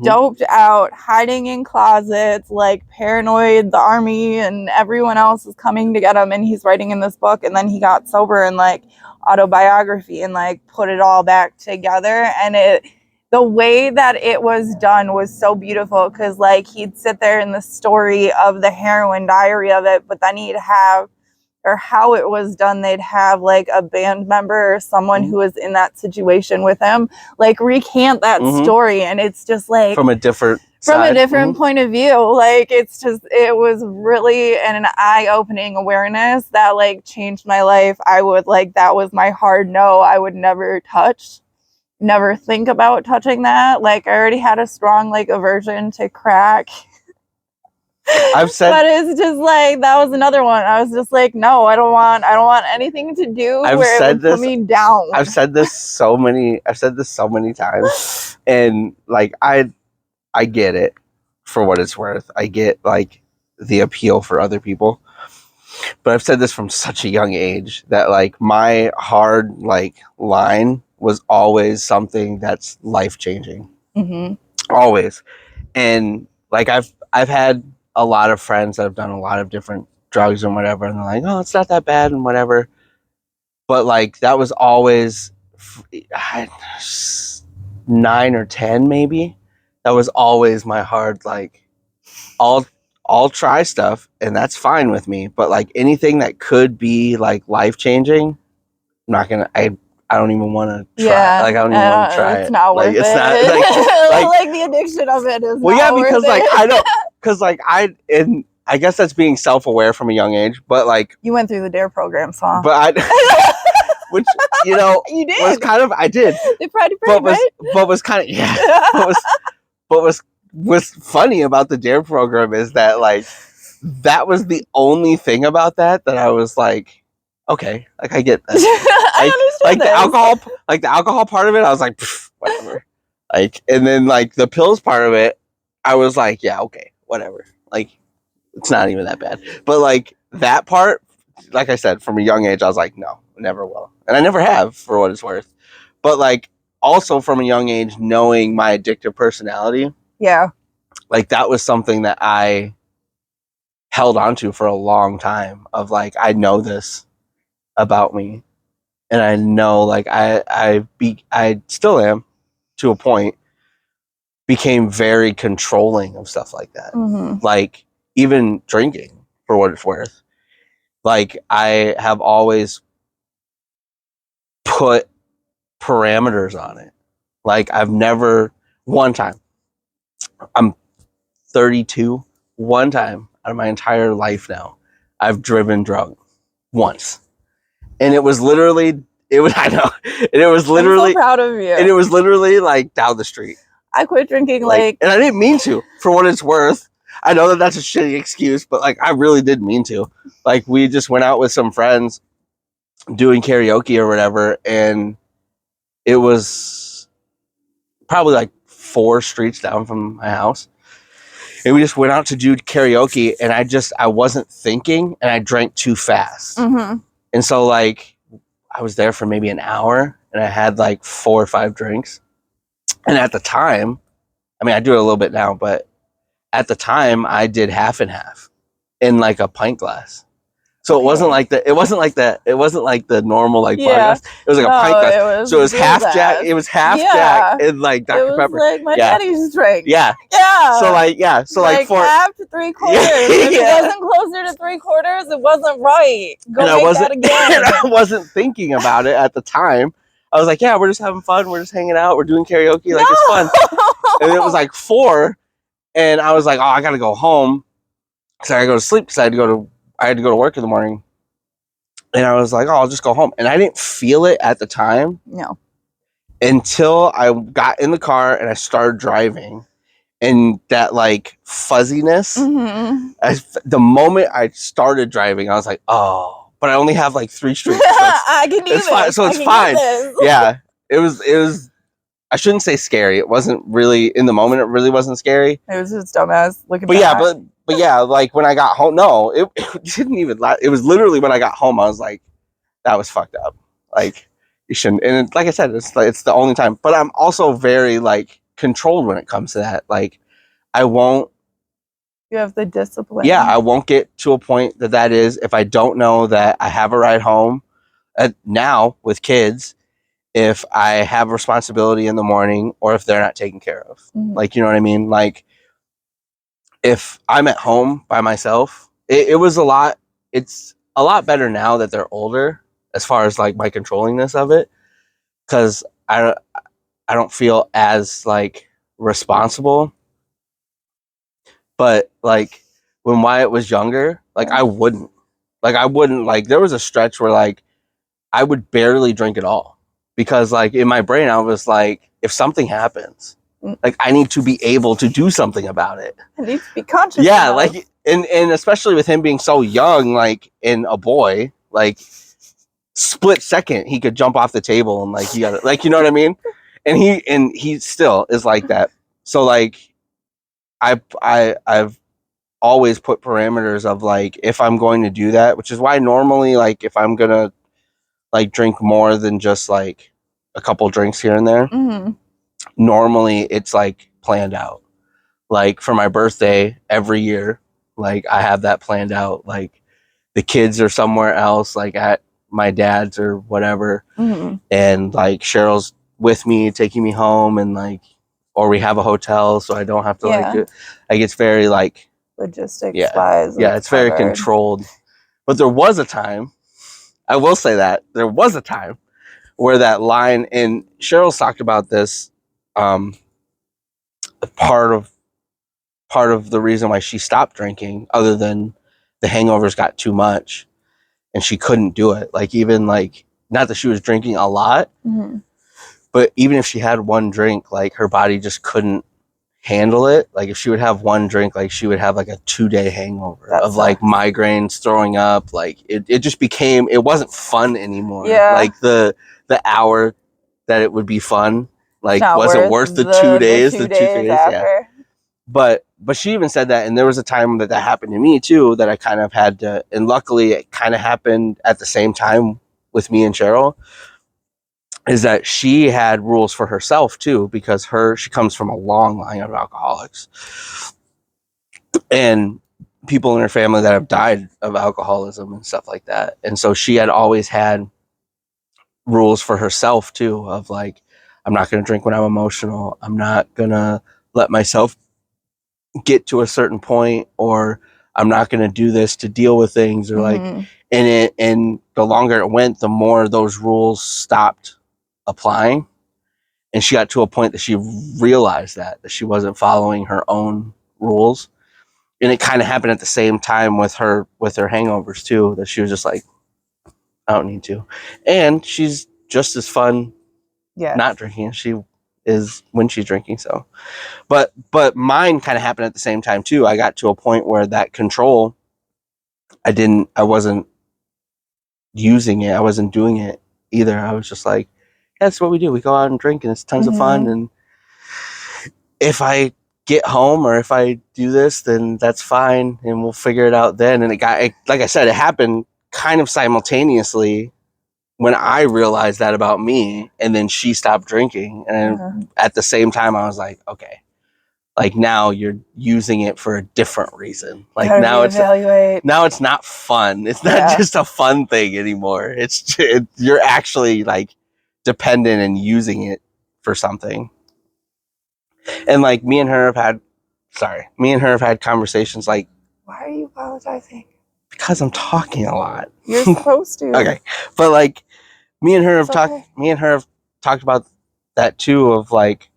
doped out, hiding in closets, like paranoid the army and everyone else is coming to get him, and he's writing in this book. And then he got sober and like autobiography and like put it all back together. And the way that it was done was so beautiful, because like he'd sit there in the story of the heroin diary of it, but then he'd have, or how it was done, they'd have like a band member or someone who was in that situation with him like recant that story. And it's just like from a different point of view. Like, it's just, it was really an eye-opening awareness that like changed my life. I would like, that was my hard no. I would never think about touching that. Like, I already had a strong like aversion to crack. I've said, but it's just like, that was another one. I was just like, no, I don't want anything to do where it would put me down. I've said this so many times, and like I get it for what it's worth. I get like the appeal for other people, but I've said this from such a young age that like my hard like line was always something that's life changing, always. And like I've had a lot of friends that have done a lot of different drugs and whatever, and they're like, oh, it's not that bad and whatever. But like, that was always 9 or 10 maybe. That was always my hard, like, I'll try stuff and that's fine with me. But like anything that could be like life changing, I'm not gonna. I don't even want to try. Yeah, like I don't even want to try it's it. not worth it's it. Not like the addiction of it is. Well, not yeah, because worth like it. I don't, because like I guess that's being self-aware from a young age. But like, you went through the DARE program, so. But which, you know, you did. was kind of, I did. They probably prayed, right? But was kind of, yeah. was funny about the DARE program is that like, that was the only thing about that I was like, okay, like I get that. I understand the alcohol part of it, I was like, whatever. Like, and then like the pills part of it, I was like, yeah, okay, whatever. Like, it's not even that bad. But like that part, like I said, from a young age, I was like, no, never will. And I never have, for what it's worth. but like also from a young age, knowing my addictive personality, Yeah. like that was something that I held on to for a long time of like, I know this about me. And I know like I still am to a point, became very controlling of stuff like that. Mm-hmm. Like even drinking for what it's worth. Like I have always put parameters on it. Like I've never one time. I'm 32. One time out of my entire life now, I've driven drunk once. And it was literally I know. And it was literally I'm so proud of you. And it was literally like down the street. I quit drinking and I didn't mean to, for what it's worth. I know that that's a shitty excuse, but like I really didn't mean to. Like we just went out with some friends doing karaoke or whatever, and it was probably like 4 streets down from my house. And we just went out to do karaoke, and I wasn't thinking, and I drank too fast. Mm-hmm. And so like I was there for maybe an hour, and I had like 4 or 5 drinks. And at the time, I mean, I do it a little bit now, but at the time I did half and half in like a pint glass. So it wasn't like the normal like bar glass. It was like a pint glass. So it was half Jack. It was half Jack and like Dr. Pepper. Like my daddy's drink. Yeah. Yeah. So like So like for half to 3/4. If it wasn't closer to 3/4, it wasn't right. Go make that again. And I wasn't thinking about it at the time. I was like, yeah, we're just having fun. We're just hanging out. We're doing karaoke. Like it's fun. And it was like 4, and I was like, oh, I gotta go home because I gotta go to sleep because I had to go to work in the morning. And I was like, oh, I'll just go home. And I didn't feel it at the time. No. Until I got in the car and I started driving. And that like fuzziness, the moment I started driving, I was like, oh, but I only have like 3 streets. So I can do it's fine. So it's fine. Yeah. It was, I shouldn't say scary. It wasn't really, in the moment, it really wasn't scary. It was just dumbass looking back. But yeah, like when I got home, no, it didn't even last. It was literally when I got home, I was like, that was fucked up. Like, you shouldn't. And like I said, it's the only time. But I'm also very like controlled when it comes to that. Like, I won't. You have the discipline. Yeah, I won't get to a point that is if I don't know that I have a ride home. Now with kids, if I have a responsibility in the morning or if they're not taken care of. Like, you know what I mean? Like, if I'm at home by myself, it's a lot better now that they're older as far as like my controllingness of it, because I don't feel as like responsible. But like when Wyatt was younger, like I wouldn't like there was a stretch where like I would barely drink at all, because like in my brain I was like, if something happens, like I need to be able to do something about it. I need to be conscious. Yeah, like and especially with him being so young, like in a boy, like split second he could jump off the table and like you got like, you know what I mean? And he still is like that. So like I've always put parameters of like, if I'm going to do that, which is why normally like if I'm gonna like drink more than just like a couple drinks here and there, normally it's like planned out. Like for my birthday every year, like I have that planned out. Like the kids are somewhere else, like at my dad's or whatever, and like Cheryl's with me, taking me home, and like, or we have a hotel, so I don't have to like do. Like it's very like logistics. Yeah, it's very controlled. But there was a time, I will say that there was a time where that line, and Cheryl's talked about this. Part of the reason why she stopped drinking, other than the hangovers got too much and she couldn't do it. Like even like, not that she was drinking a lot, but even if she had one drink, like her body just couldn't handle it. Like if she would have one drink, like she would have like a 2-day hangover of like migraines, throwing up. Like it just became, it wasn't fun anymore. Yeah. Like the hour that it would be fun, like wasn't worth the 2 days, the 2 days. Yeah. But she even said that, and there was a time that happened to me too, that I kind of had to, and luckily it kind of happened at the same time with me and Cheryl. is that she had rules for herself too, because she comes from a long line of alcoholics and people in her family that have died of alcoholism and stuff like that. And so she had always had rules for herself too, of like, I'm not going to drink when I'm emotional. I'm not going to let myself get to a certain point, or I'm not going to do this to deal with things, or like, and the longer it went, the more those rules stopped applying. And she got to a point that she realized that she wasn't following her own rules. And it kind of happened at the same time with her hangovers too, that she was just like, I don't need to. And she's just as fun not drinking as she is when she's drinking. So, but mine kind of happened at the same time too. I got to a point where that control, I wasn't using it. I wasn't doing it either. I was just like, yeah, that's what we do. We go out and drink and it's tons of fun. And if I get home or if I do this, then that's fine. And we'll figure it out then. And like I said, it happened kind of simultaneously when I realized that about me, and then she stopped drinking. And at the same time, I was like, okay, like now you're using it for a different reason. Like now it's not fun. It's not just a fun thing anymore. You're actually like dependent and using it for something. And like me and her have had conversations like, why are you apologizing? Because I'm talking a lot. You're supposed to. Okay. But like me and her have talked about that too, of like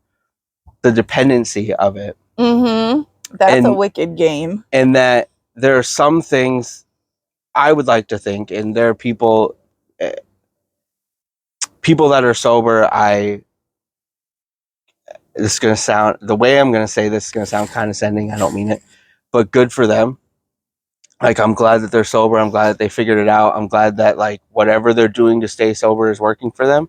the dependency of it. That's a wicked game. And that there are some things I would like to think, and there are people that are sober, this is going to sound, the way I'm going to say this is going to sound condescending. I don't mean it, but good for them. Like, I'm glad that they're sober. I'm glad that they figured it out. I'm glad that like whatever they're doing to stay sober is working for them.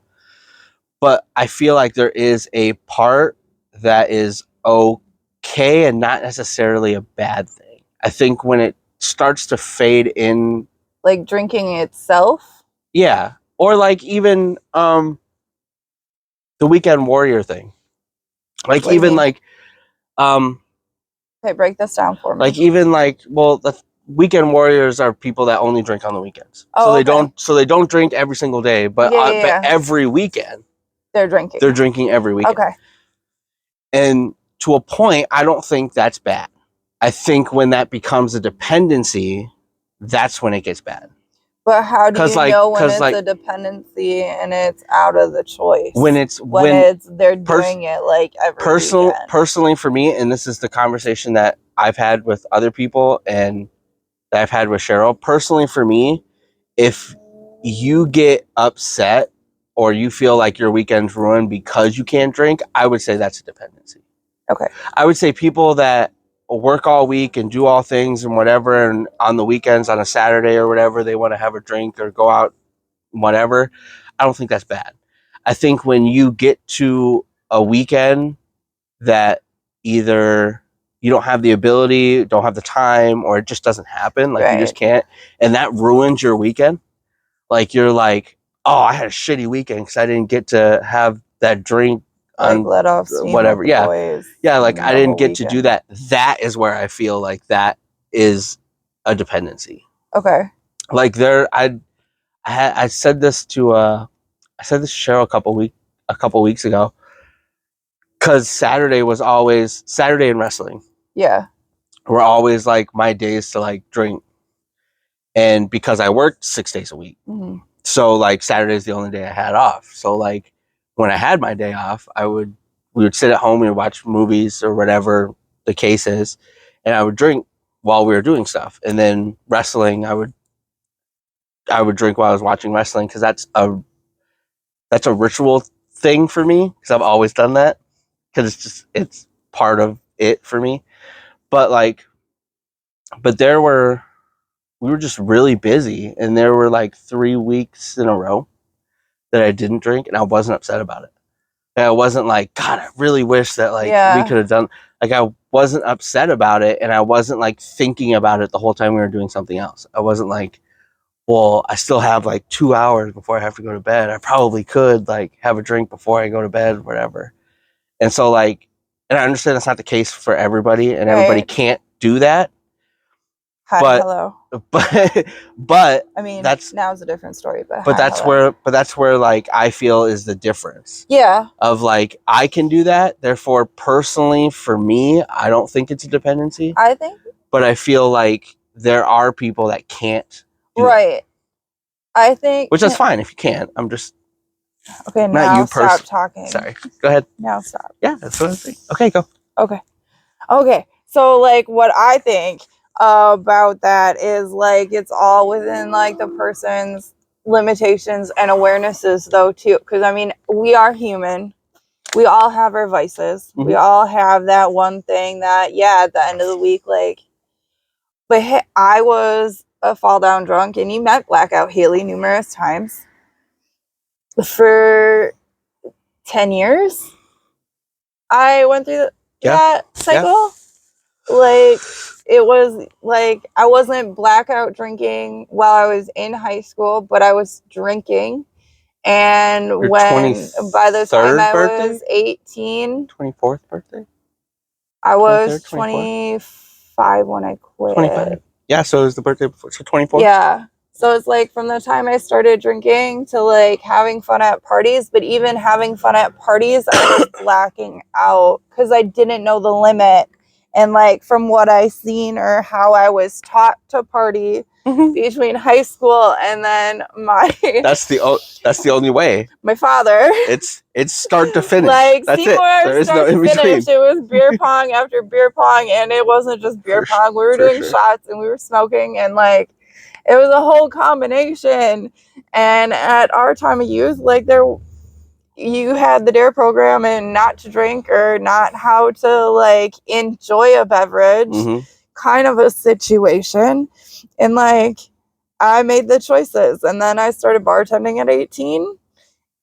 But I feel like there is a part that is okay and not necessarily a bad thing. I think when it starts to fade in, like drinking itself. Yeah. Or like even the weekend warrior thing. Like even like okay, break this down for me. Like even like, well, the weekend warriors are people that only drink on the weekends. So they don't drink every single day, but but every weekend they're drinking. They're drinking every weekend. Okay. And to a point, I don't think that's bad. I think when that becomes a dependency, that's when it gets bad. But how do you know when it's a dependency and it's out of the choice? When they're doing it like every weekend. Personally for me, and this is the conversation that I've had with other people and that I've had with Cheryl. Personally for me, if you get upset or you feel like your weekend's ruined because you can't drink, I would say that's a dependency. Okay. I would say people that work all week and do all things and whatever, and on the weekends, on a Saturday or whatever, they want to have a drink or go out, whatever, I don't think that's bad. I think when you get to a weekend that either you don't have the ability, don't have the time, or it just doesn't happen, like you just can't, and that ruins your weekend, like you're like, oh, I had a shitty weekend because I didn't get to have that drink on let off steam whatever. Yeah, like I didn't get to do that. That is where I feel like that is a dependency. Okay. Like I said this to Cheryl a couple weeks ago, because Saturday and wrestling. Yeah. Were always like my days to like drink, and because I worked 6 days a week, so like Saturday is the only day I had off. So like when I had my day off, we would sit at home, we would watch movies or whatever the case is, and I would drink while we were doing stuff. And then wrestling, I would drink while I was watching wrestling, because that's a ritual thing for me, because I've always done that, because it's part of it for me. But we were just really busy, and there were like 3 weeks in a row that I didn't drink, and I wasn't upset about it. And I wasn't like, God, I really wish that we could have done, like, I wasn't upset about it, and I wasn't like thinking about it the whole time we were doing something else. I wasn't like, well, I still have like 2 hours before I have to go to bed. I probably could like have a drink before I go to bed, whatever. And so like, and I understand that's not the case for everybody, and everybody Right. can't do that. Hi, But hello. but I mean, that's now's a different story, but but hi, hello. that's where like I feel is the difference Yeah. of like I can do that. Therefore, personally, for me, I don't think it's a dependency. I think. But I feel like there are people that can't do that. Right. I think. Which is fine if you can't. I'm just Okay, not now you stop talking. Sorry. Go ahead. Now stop. Yeah, that's what I think. Okay, go. Okay. So, like, what I think about that is, like, it's all within, like, the person's limitations and awarenesses, though, too. Because, I mean, we are human. We all have our vices. We Mhm. all have that one thing that, yeah, at the end of the week, like, but I was a fall down drunk, and you met Blackout Hailey numerous times for 10 years. I went through that cycle. Like, it was like I wasn't blackout drinking while I was in high school, but I was drinking. And Your when by the time 23rd I birthday? was 18, 24th birthday? I was 23rd, 25 when I quit. 25. Yeah, so it was the birthday before. So 24? Yeah. So it's like from the time I started drinking to like having fun at parties, but even having fun at parties, I was blacking out because I didn't know the limit. And like from what I seen or how I was taught to party between high school and then That's the only way. my father. It's start to finish. Like That's Seymour, it. There is no start in to between. finish. It was beer pong after beer pong, and it wasn't just beer pong. We were doing shots and we were smoking, and like it was a whole combination. And at our time of youth, like you had the DARE program and not to drink or not how to like enjoy a beverage kind of a situation. And like I made the choices, and then I started bartending at 18.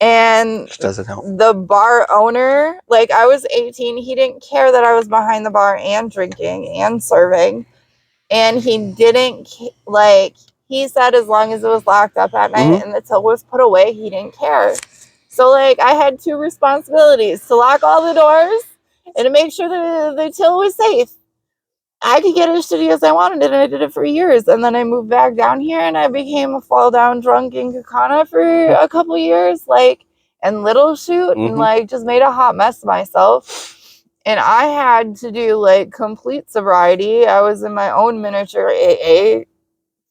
And Which doesn't help. the bar owner, like I was 18, he didn't care that I was behind the bar and drinking and serving. And he didn't, like, he said as long as it was locked up at night and the till was put away, he didn't care. So, like, I had two responsibilities: to lock all the doors and to make sure that the till was safe. I could get as shitty as I wanted, and I did it for years. And then I moved back down here, and I became a fall down drunk in Kakana for a couple years, like, and little shoot, and like just made a hot mess of myself. And I had to do like complete sobriety. I was in my own miniature AA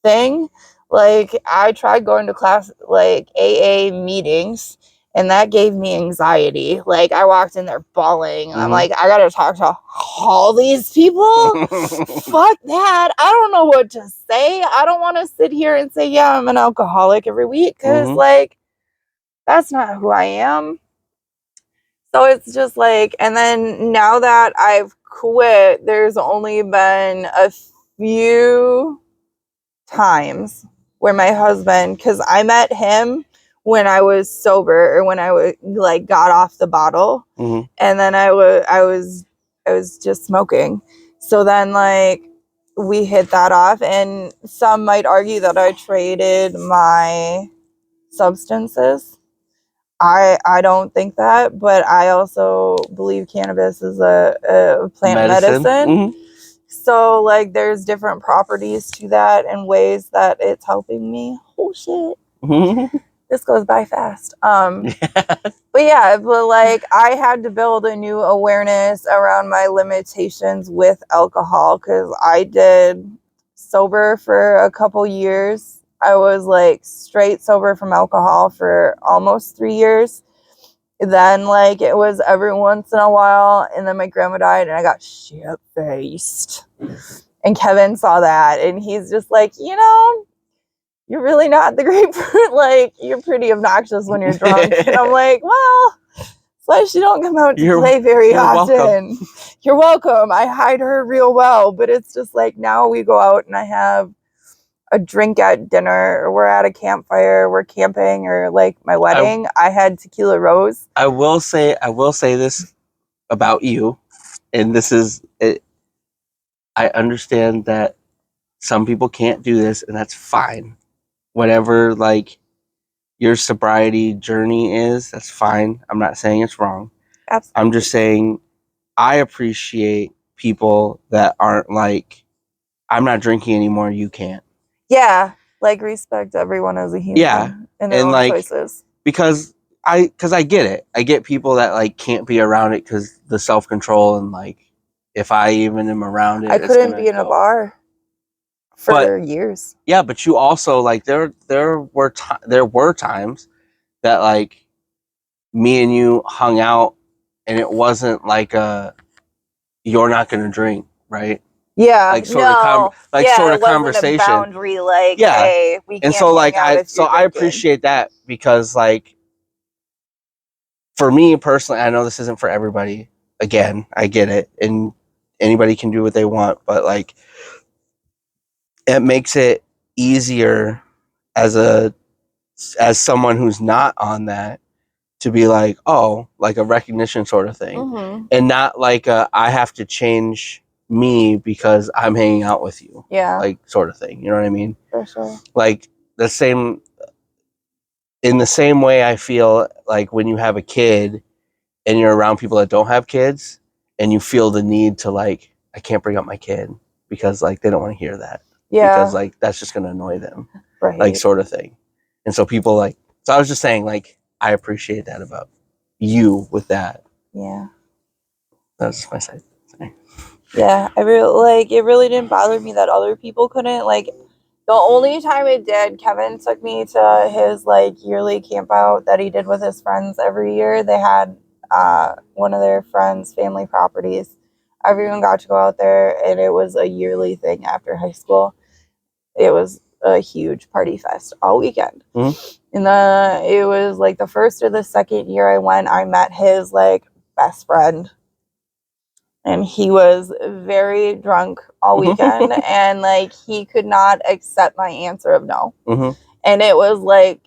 thing. Like, I tried going to class, like AA meetings, and that gave me anxiety. Like, I walked in there bawling, and I'm like, I gotta talk to all these people? Fuck that. I don't know what to say. I don't want to sit here and say, yeah, I'm an alcoholic every week, because, like, that's not who I am. So it's just like, and then now that I've quit, there's only been a few times where my husband, because I met him when I was sober, or when I was like got off the bottle, and then I was just smoking. So then like we hit that off, and some might argue that I traded my substances. I don't think that, but I also believe cannabis is a plant medicine. So, like, there's different properties to that and ways that it's helping me. Oh, shit. This goes by fast. But yeah, but like, I had to build a new awareness around my limitations with alcohol, because I did sober for a couple years. I was like straight sober from alcohol for almost 3 years. Then, like, it was every once in a while, and then my grandma died, and I got shit-faced. And Kevin saw that, and he's just like, you know, you're really not the grapefruit. Like, you're pretty obnoxious when you're drunk. And I'm like, well, it's like she don't come out to play very often. Welcome. You're welcome. I hide her real well, but it's just like now we go out and I have a drink at dinner, or we're at a campfire, we're camping, or like my wedding, I had tequila rose. I will say this about you, and this is it. I understand that some people can't do this, and that's fine. whatever like your sobriety journey is, that's fine. I'm not saying it's wrong. Absolutely. I'm just saying I appreciate people that aren't like, I'm not drinking anymore, you can't. Yeah, like respect everyone as a human. Yeah, And their and own like choices. because I get it. I get people that like can't be around it because the self control and like if I even am around it, I it's couldn't gonna be in a go. bar for years. Yeah, but you also like there were times that like me and you hung out and it wasn't like a you're not gonna drink, right? Yeah, Like sort of sort it of wasn't a conversation. boundary like, Yeah. hey, we And can't so hang like out if you're I drinking. appreciate that because like for me personally, I know this isn't for everybody. Again, I get it, and anybody can do what they want, but like it makes it easier as someone who's not on that to be like, oh, like a recognition sort of thing, Mm-hmm. and not like I have to change me because I'm hanging out with you, like sort of thing. You know what I mean? For sure. Like in the same way I feel like when you have a kid and you're around people that don't have kids and you feel the need to like, I can't bring up my kid because like they don't want to hear that. Yeah. Because like that's just gonna annoy them. Right. Like sort of thing. And so people like, so I was just saying like I appreciate that about you with that. Yeah. That's my side. Sorry. Yeah. I really like it really didn't bother me that other people couldn't. Like the only time it did, Kevin took me to his like yearly camp out that he did with his friends every year. They had one of their friends' family properties. Everyone got to go out there, and it was a yearly thing after high school. It was a huge party fest all weekend. Mm-hmm. And it was like the first or the second year I went, I met his like best friend. And he was very drunk all weekend. And like he could not accept my answer of no. Mm-hmm. And it was like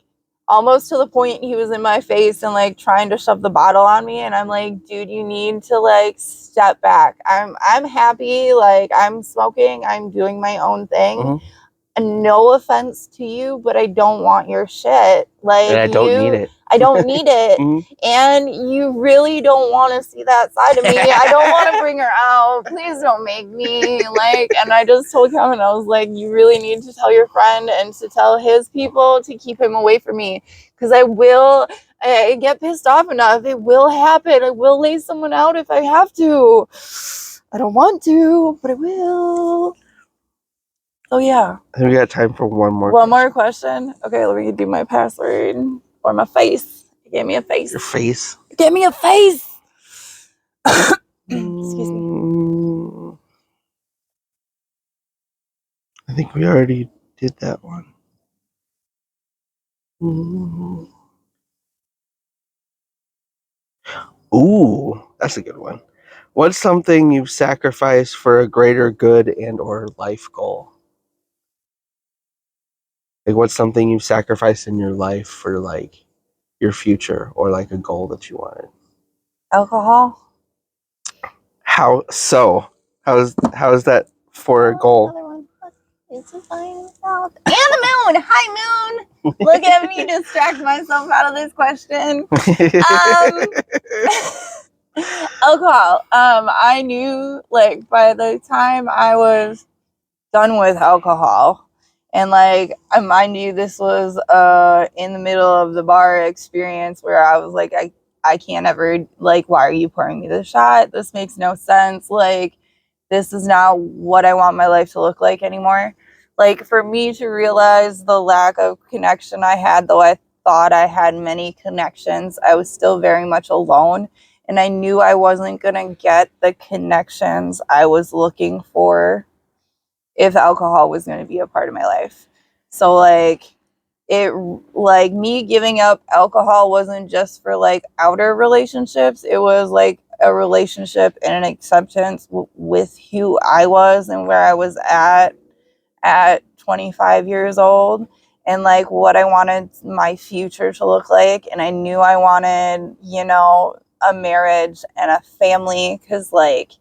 almost to the point he was in my face and like trying to shove the bottle on me. And I'm like, dude, you need to like step back. I'm happy, like I'm smoking, I'm doing my own thing. Mm-hmm. And no offense to you, but I don't want your shit. Like and I don't need it. I don't need it. Mm-hmm. And you really don't want to see that side of me. I don't want to bring her out. Please don't make me. Like, and I just told Kevin, I was like, you really need to tell your friend and to tell his people to keep him away from me. Because I get pissed off enough. It will happen. I will lay someone out if I have to. I don't want to, but I will. Oh, yeah. I think we got time for one more question. Okay, let me do my password. Or my face. Give me a face. Your face. Give me a face. Excuse me. I think we already did that one. Ooh, that's a good one. What's something you've sacrificed for a greater good and or life goal? Like what's something you've sacrificed in your life for like your future or like a goal that you wanted? Alcohol. How so? How is that for a goal? It's a fine south. And the moon. Hi, moon. Look at me distract myself out of this question. Alcohol. I knew like by the time I was done with alcohol, and like I knew this was in the middle of the bar experience where I was like, I can't ever, like, why are you pouring me this shot? This makes no sense. Like, this is not what I want my life to look like anymore. Like, for me to realize the lack of connection I had, though I thought I had many connections, I was still very much alone. And I knew I wasn't going to get the connections I was looking for if alcohol was going to be a part of my life. So like me giving up alcohol wasn't just for like outer relationships. It was like a relationship and an acceptance with who I was and where I was at 25 years old, and like what I wanted my future to look like. And I knew I wanted, a marriage and a family, because like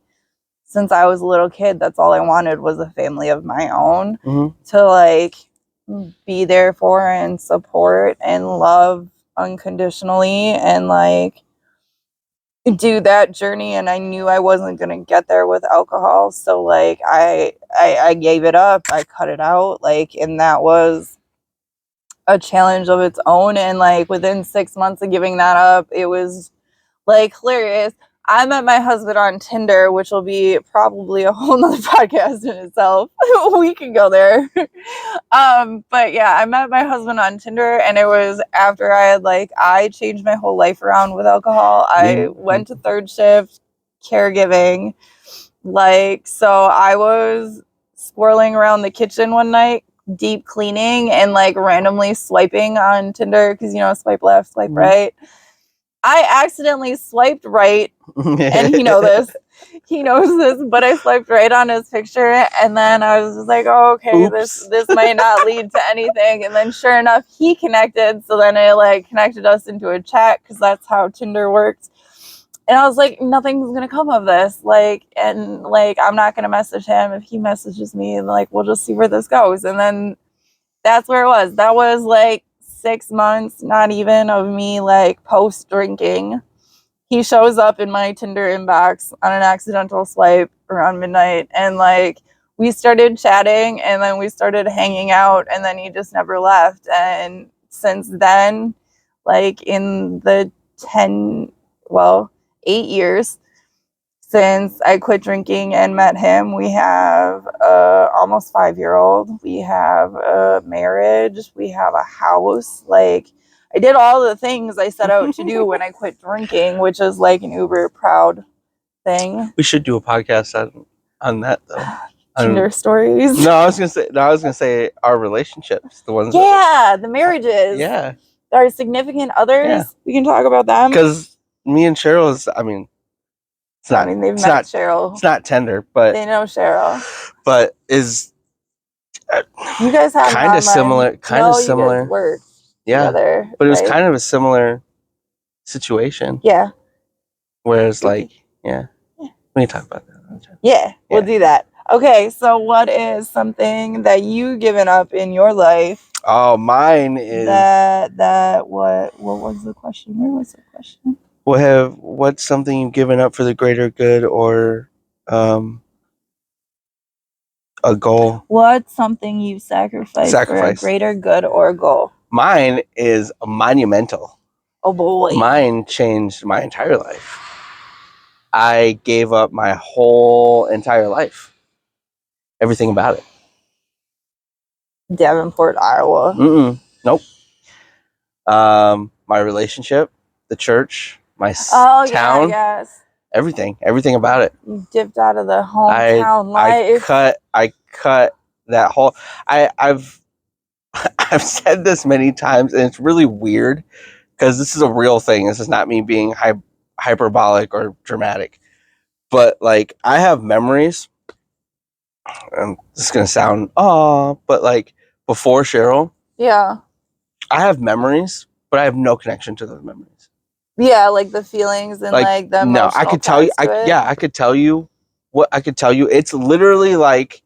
since I was a little kid, that's all I wanted was a family of my own, to like be there for and support and love unconditionally and like do that journey. And I knew I wasn't going to get there with alcohol. So like I gave it up. I cut it out. Like, and that was a challenge of its own. And like within 6 months of giving that up, it was like hilarious. I met my husband on Tinder, which will be probably a whole nother podcast in itself. We can go there. But yeah, I met my husband on Tinder, and it was after I changed my whole life around with alcohol. I went to third shift caregiving. Like, so I was swirling around the kitchen one night, deep cleaning, and like randomly swiping on Tinder because, you know, swipe left, swipe right. I accidentally swiped right, and he knows this, but I swiped right on his picture, and then I was just like, oh, okay, this might not lead to anything, and then sure enough, he connected, so then it like connected us into a chat, because that's how Tinder works, and I was like, nothing's gonna come of this, like, and like, I'm not gonna message him. If he messages me, and like, we'll just see where this goes, and then that's where it was. That was like 6 months, not even, of me like post drinking. He shows up in my Tinder inbox on an accidental swipe around midnight, and like we started chatting, and then we started hanging out, and then he just never left. And since then, like in the 8 years since I quit drinking and met him, we have a almost 5-year-old. We have a marriage. We have a house. like I did all the things I set out to do when I quit drinking, which is like an uber proud thing. We should do a podcast on that though. Tinder stories. No, I was gonna say our relationships, the ones. Yeah, the marriages. Yeah, our significant others. Yeah. We can talk about them. Because me and Cheryl is, I mean, they've met Cheryl. It's not tender, but they know Cheryl. But is you guys have kind of similar. Kind of similar. You guys work together, but it was kind of a similar situation. Yeah. Whereas, like, we can talk about that. Yeah, we'll do that. Okay, so what is something that you've given up in your life? Oh, mine is what was the question? Where was the question? What's something you've given up for the greater good, or a goal? What's something you've sacrificed for a greater good or goal? Mine is monumental. Oh boy. Mine changed my entire life. I gave up my whole entire life. Everything about it. Davenport, Iowa. Nope. My relationship, the church, my town. Yes. Everything about it. You dipped out of the hometown life. I cut that whole. I've said this many times, and it's really weird because this is a real thing. This is not me being hyperbolic or dramatic, but like I have memories. And this is gonna sound but like before Cheryl, I have memories, but I have no connection to those memories. Yeah, like the feelings and like the emotional. No, I could tell you. I could tell you what I could tell you. It's literally like,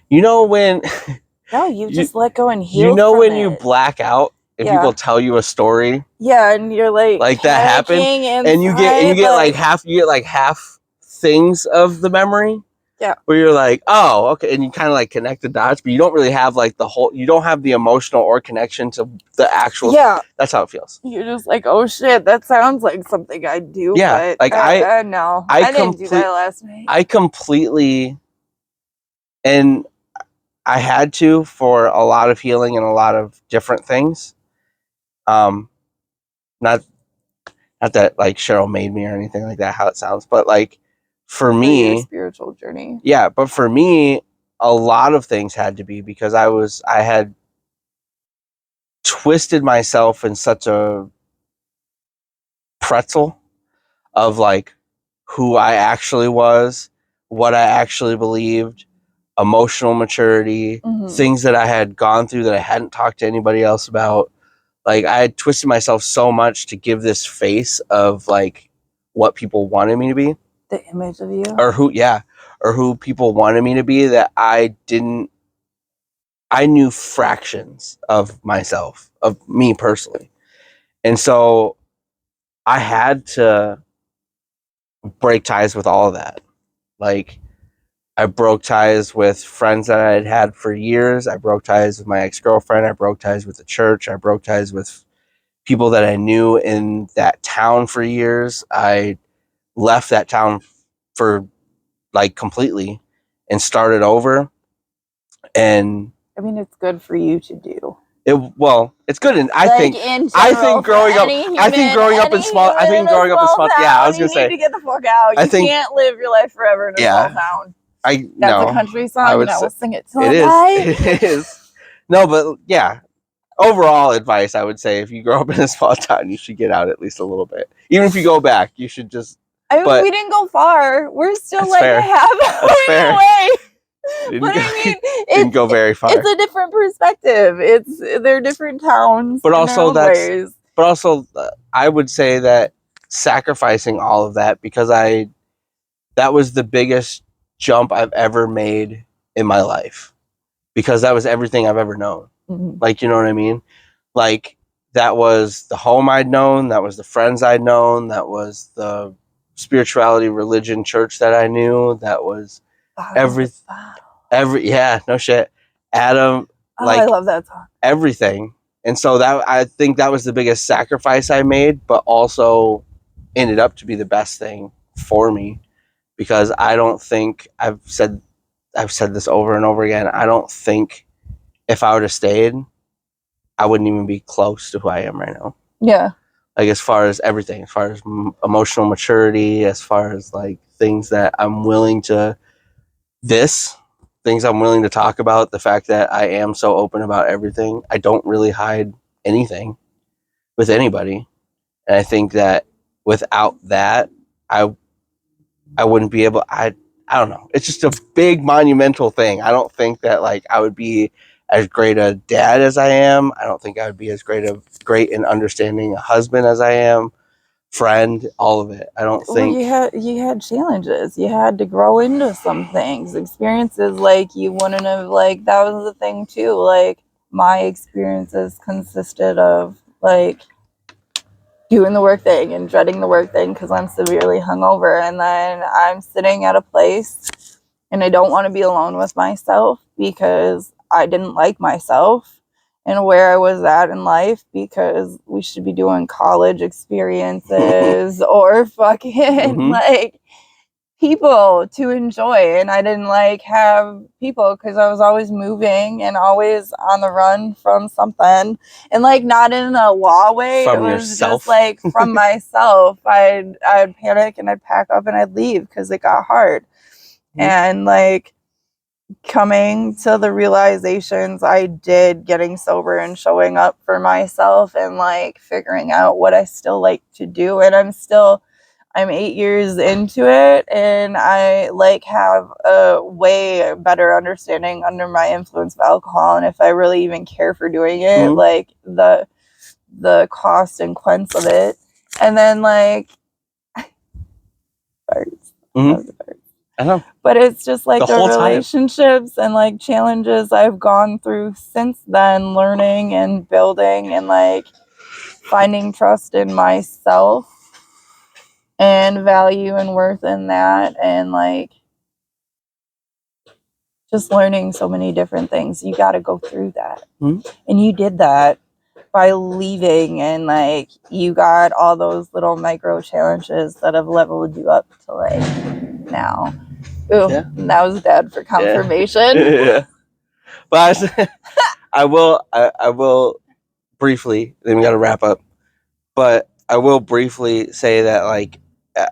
you know when. No, you just let go and heal. You know when you black out and people tell you a story. Yeah, and you're like that happened, and you get like half things of the memory. Yeah. Where you're like, oh, okay, and you kind of like connect the dots, but you don't really have like you don't have the emotional or connection to the actual. Yeah. That's how it feels. You're just like, oh shit, that sounds like something I do. Yeah. But I didn't do that last night. I completely, and I had to for a lot of healing and a lot of different things. Not that like Cheryl made me or anything like that, how it sounds, but like for me, your spiritual journey. Yeah, but for me, a lot of things had to be because I had twisted myself in such a pretzel of like who I actually was, what I actually believed, emotional maturity, things that I had gone through that I hadn't talked to anybody else about. Like I had twisted myself so much to give this face of like what people wanted me to be. The image of you. Or who people wanted me to be, that I didn't I knew fractions of myself, of me personally. And so I had to break ties with all of that. Like, I broke ties with friends that I had had for years. I broke ties with my ex-girlfriend. I broke ties with the church. I broke ties with people that I knew in that town for years. I left that town for like completely and started over. And I mean, it's good for you to do. It's good. And in general, I think growing up in small yeah, I was gonna say, you need to get the fuck out. You can't live your life forever in a small town. That's a country song, and I will sing it till I die. It is. No, but yeah. Overall advice, I would say, if you grow up in a small town, you should get out at least a little bit. Even if you go back, you should just. I mean, we didn't go far. We're still like fair. a half hour away. Didn't go very far. It's a different perspective. They're different towns, but also ways. But also, I would say that sacrificing all of that, because that was the biggest jump I've ever made in my life, because that was everything I've ever known. Mm-hmm. Like, you know what I mean? Like, that was the home I'd known, that was the friends I'd known, that was the spirituality, religion, church that I knew, that was yeah, no shit. Adam, I love that song. Everything. And so I think that was the biggest sacrifice I made, but also ended up to be the best thing for me, because I don't think I've said this over and over again. I don't think if I would have stayed, I wouldn't even be close to who I am right now. Yeah. Like, as far as everything, as far as emotional maturity, as far as like things that I'm willing to talk about, the fact that I am so open about everything. I don't really hide anything with anybody. And I think that without that, I wouldn't be able, I don't know. It's just a big monumental thing. I don't think that like I would be as great a dad as I am. I don't think I would be as great and understanding a husband as I am. Friend, all of it. I don't think you had challenges. You had to grow into some things, experiences like you wouldn't have, like, that was the thing too. Like, my experiences consisted of like doing the work thing and dreading the work thing because I'm severely hungover, and then I'm sitting at a place and I don't want to be alone with myself because I didn't like myself and where I was at in life, because we should be doing college experiences or fucking like people to enjoy, and I didn't like have people because I was always moving and always on the run from something, and like not in a law way. From it was yourself. Just like from myself. I'd panic and I'd pack up and I'd leave because it got hard. And like coming to the realizations I did getting sober and showing up for myself and like figuring out what I still like to do, and I'm 8 years into it, and I like have a way better understanding under my influence of alcohol, and if I really even care for doing it, like the cost and consequence of it. And then like I know. But it's just like the relationships and like challenges I've gone through since then, learning and building and like finding trust in myself and value and worth in that, and like just learning so many different things. You got to go through that. And you did that by leaving, and like you got all those little micro challenges that have leveled you up to like now. Ooh, yeah. That was Dad for confirmation. Yeah. But I will briefly, then we got to wrap up, but I will briefly say that like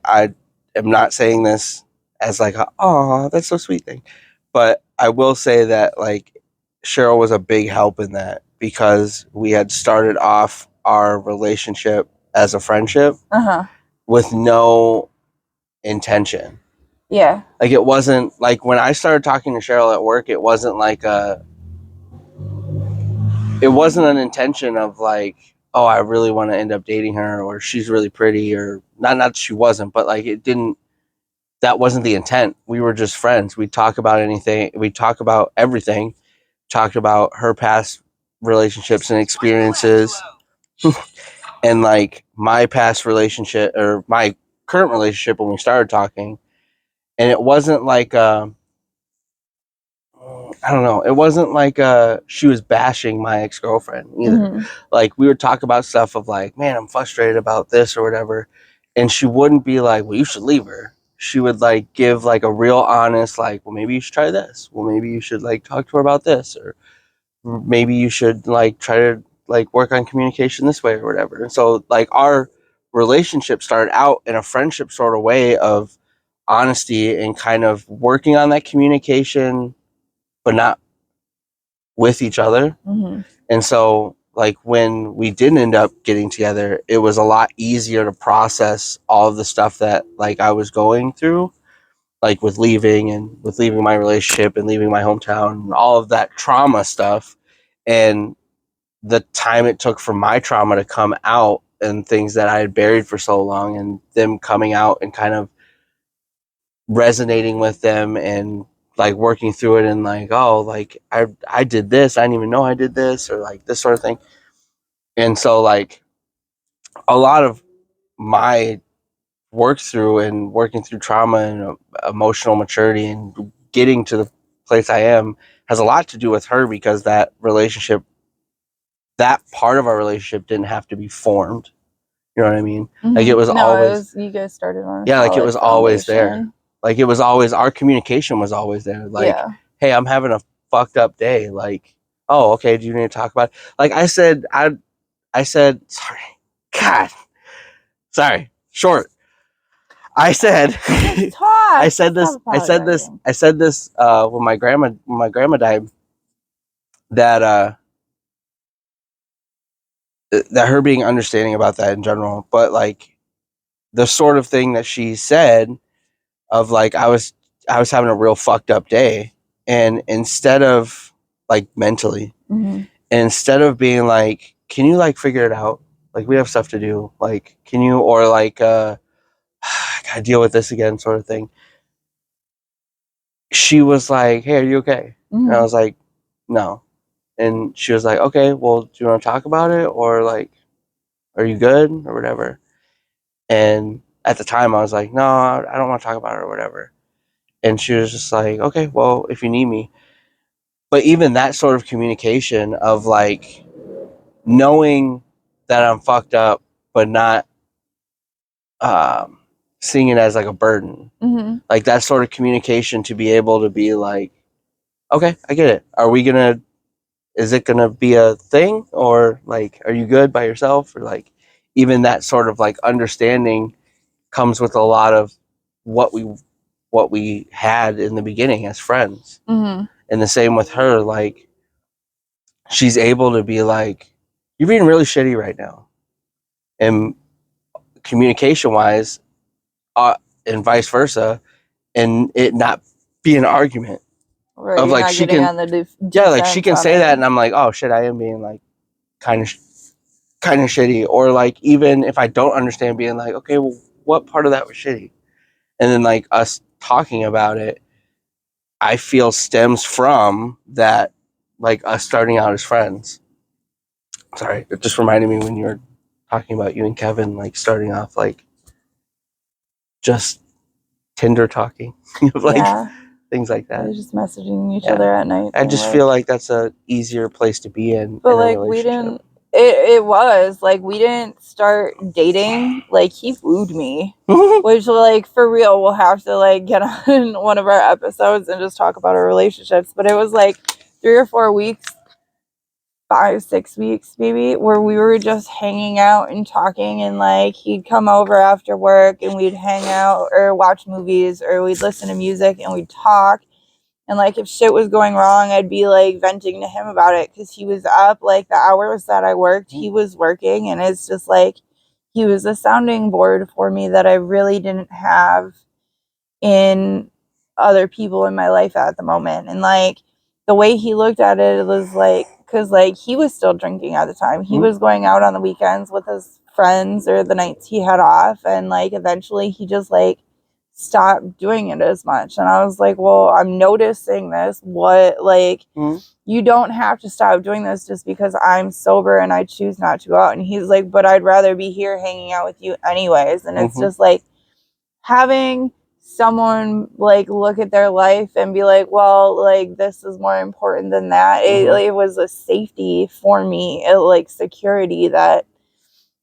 I am not saying this as like oh, that's so sweet thing, but I will say that like Cheryl was a big help in that, because we had started off our relationship as a friendship with no intention. Yeah. Like, it wasn't like when I started talking to Cheryl at work, it wasn't like it wasn't an intention of like, oh, I really want to end up dating her, or she's really pretty, or not that she wasn't, but like that wasn't the intent. We were just friends. We'd talk about anything. We'd talk about everything. talked about her past relationships and experiences and like my past relationship or my current relationship when we started talking. And it wasn't like I don't know, it wasn't like she was bashing my ex-girlfriend either. Mm-hmm. Like we would talk about stuff of like, man, I'm frustrated about this or whatever, and she wouldn't be like, well, you should leave her. She would like give like a real honest like, well, maybe you should try this, well, maybe you should like talk to her about this, or maybe you should like try to like work on communication this way or whatever. And so like our relationship started out in a friendship sort of way of honesty and kind of working on that communication but not with each other. Mm-hmm. And so like when we didn't end up getting together, it was a lot easier to process all of the stuff that like I was going through, like with leaving my relationship and leaving my hometown and all of that trauma stuff. And the time it took for my trauma to come out and things that I had buried for so long, and them coming out and kind of resonating with them and like working through it and like, oh, like I did this, I didn't even know I did this, or like this sort of thing. And so like a lot of my work through and working through trauma and emotional maturity and getting to the place I am has a lot to do with her, because that relationship, that part of our relationship didn't have to be formed. You know what I mean? Mm-hmm. Like it was always, you guys started on yeah, like it was always there. foundation. Like it was always, our communication was always there. Like, Yeah. hey, I'm having a fucked up day. Like, oh, okay, do you need to talk about it? Like I said, sorry, God, sorry, short. I said, Just talk. I said this when my grandma died, that that her being understanding about that in general, but like the sort of thing that she said of like I was having a real fucked up day, and instead of like mentally, Mm-hmm. and instead of being like, can you like figure it out, like we have stuff to do, like can you, or like I gotta deal with this again sort of thing, she was like, hey, are you okay? Mm-hmm. And I was like, no. And she was like, okay, well, do you want to talk about it, or like, are you good or whatever? And at the time I was like, no, I don't want to talk about it or whatever. And she was just like, okay, well, if you need me. But even that sort of communication of like knowing that I'm fucked up, but not seeing it as like a burden, Mm-hmm. like that sort of communication, to be able to be like, okay, I get it. Is it gonna be a thing, or like, are you good by yourself, or like, even that sort of like understanding comes with a lot of what we had in the beginning as friends. Mm-hmm. And the same with her, like she's able to be like, you're being really shitty right now, and communication wise, and vice versa, and it not be an argument. Right, Of you're like not she getting can, on the yeah, like she can defense on say it. that, and I'm like, oh shit, I am being like kind of shitty. Or like, even if I don't understand, being like, okay, well, what part of that was shitty? And then like us talking about it, I feel stems from that, like us starting out as friends. Sorry, it just reminded me when you were talking about you and Kevin like starting off like just Tinder talking, like Yeah, things like I that. was just messaging each Yeah. other at night. I being just like- feel like that's a easier place to be in But a like we relationship. didn't. It was like we didn't start dating. Like he wooed me, which like for real, we'll have to like get on one of our episodes and just talk about our relationships. But it was like 3 or 4 weeks, 5, 6 weeks maybe, where we were just hanging out and talking, and like he'd come over after work and we'd hang out or watch movies or we'd listen to music and we'd talk. And like if shit was going wrong, I'd be like venting to him about it, because he was up like the hours that I worked, he was working, and it's just like he was a sounding board for me that I really didn't have in other people in my life at the moment. And like the way he looked at it was like, because like he was still drinking at the time, he was going out on the weekends with his friends or the nights he had off, and like eventually he just like stop doing it as much. And I was like, well, I'm noticing this. What, like, you don't have to stop doing this just because I'm sober and I choose not to go out. And he's like, but I'd rather be here hanging out with you anyways. And it's just like having someone like look at their life and be like, well, like, this is more important than that. It was a safety for me, like security, that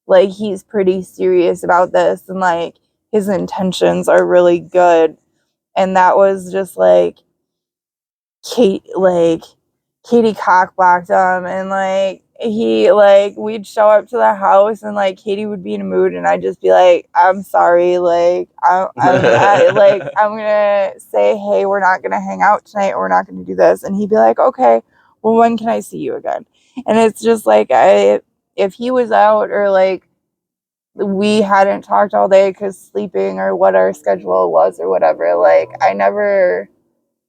like he's pretty serious about this and like his intentions are really good. And that was just like Katie cock blocked him, and like he, like, we'd show up to the house and like Katie would be in a mood and I'd just be like, I'm sorry, like I'm gonna say, hey, we're not gonna hang out tonight, or we're not gonna do this. And he'd be like, okay, well, when can I see you again? And it's just like, if he was out, or like we hadn't talked all day because sleeping or what our schedule was or whatever, like I never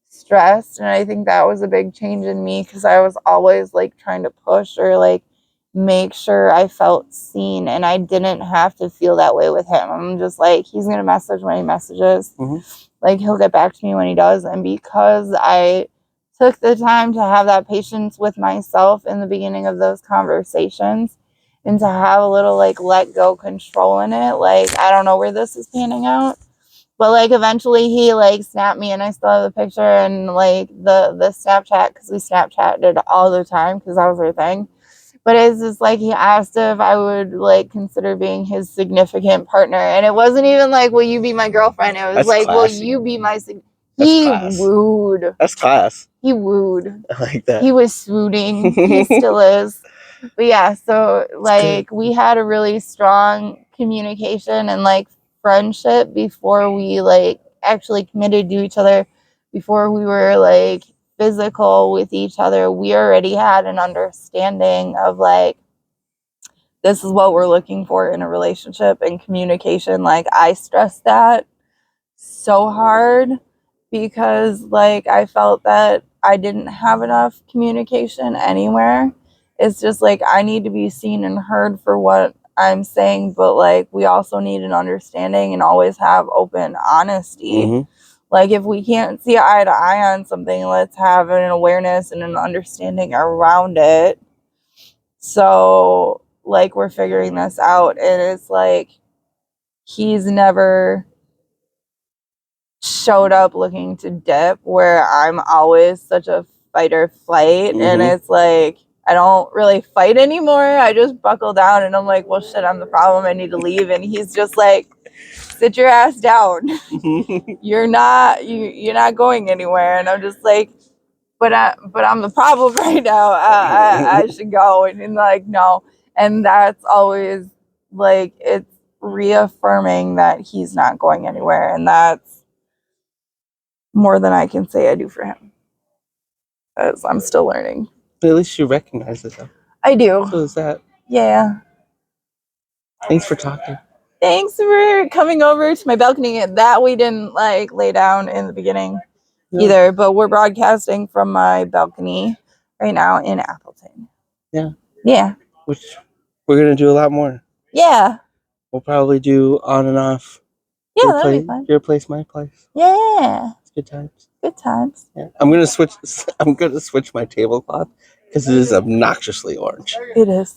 stressed. And I think that was a big change in me, because I was always like trying to push or like make sure I felt seen, and I didn't have to feel that way with him. I'm just like, he's gonna message when he messages, like he'll get back to me when he does. And because I took the time to have that patience with myself in the beginning of those conversations, and to have a little like let go control in it, like I don't know where this is panning out, but like eventually he like snapped me, and I still have the picture, and like the Snapchat, because we Snapchatted all the time because that was our thing. But it's just like, he asked if I would like consider being his significant partner, and it wasn't even like, will you be my girlfriend? It was That's like, classy. will you be my He class. Wooed. That's class. He wooed. I like that. He was swooning. He still is. But yeah, so like we had a really strong communication and like friendship before we like actually committed to each other. Before we were like physical with each other, we already had an understanding of like, this is what we're looking for in a relationship, and communication. Like I stress that so hard, because like I felt that I didn't have enough communication anywhere. It's just like, I need to be seen and heard for what I'm saying, but like we also need an understanding and always have open honesty. Like if we can't see eye to eye on something, let's have an awareness and an understanding around it. So like we're figuring this out, and it's like he's never showed up looking to dip, where I'm always such a fight or flight. And it's like, I don't really fight anymore. I just buckle down, and I'm like, well, shit, I'm the problem. I need to leave. And he's just like, sit your ass down. You're not going anywhere. And I'm just like, but I'm the problem right now. I should go. And like, no. And that's always like, it's reaffirming that he's not going anywhere. And that's more than I can say I do for him, because I'm still learning. But at least you recognize it, though. I do. So is that. Yeah. Thanks for talking. Thanks for coming over to my balcony. That we didn't like lay down in the beginning either, but we're broadcasting from my balcony right now in Appleton. Yeah. Yeah. Which we're going to do a lot more. Yeah. We'll probably do on and off. Yeah, that'll be fun. Your place, my place. Yeah. It's good times. Good times. Yeah. I'm gonna switch my tablecloth because it is obnoxiously orange. It is.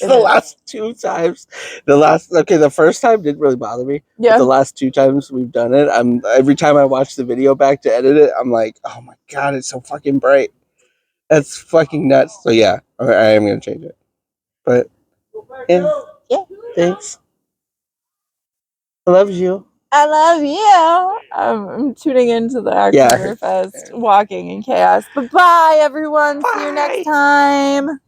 Last two times. The first time didn't really bother me. Yeah. But the last two times we've done it, every time I watch the video back to edit it, I'm like, oh my god, it's so fucking bright. That's fucking nuts. So yeah, I am gonna change it. But yeah. Thanks. I love you. I love you. I'm tuning into the Oktoberfest, walking in chaos. Bye-bye, everyone. Bye. See you next time.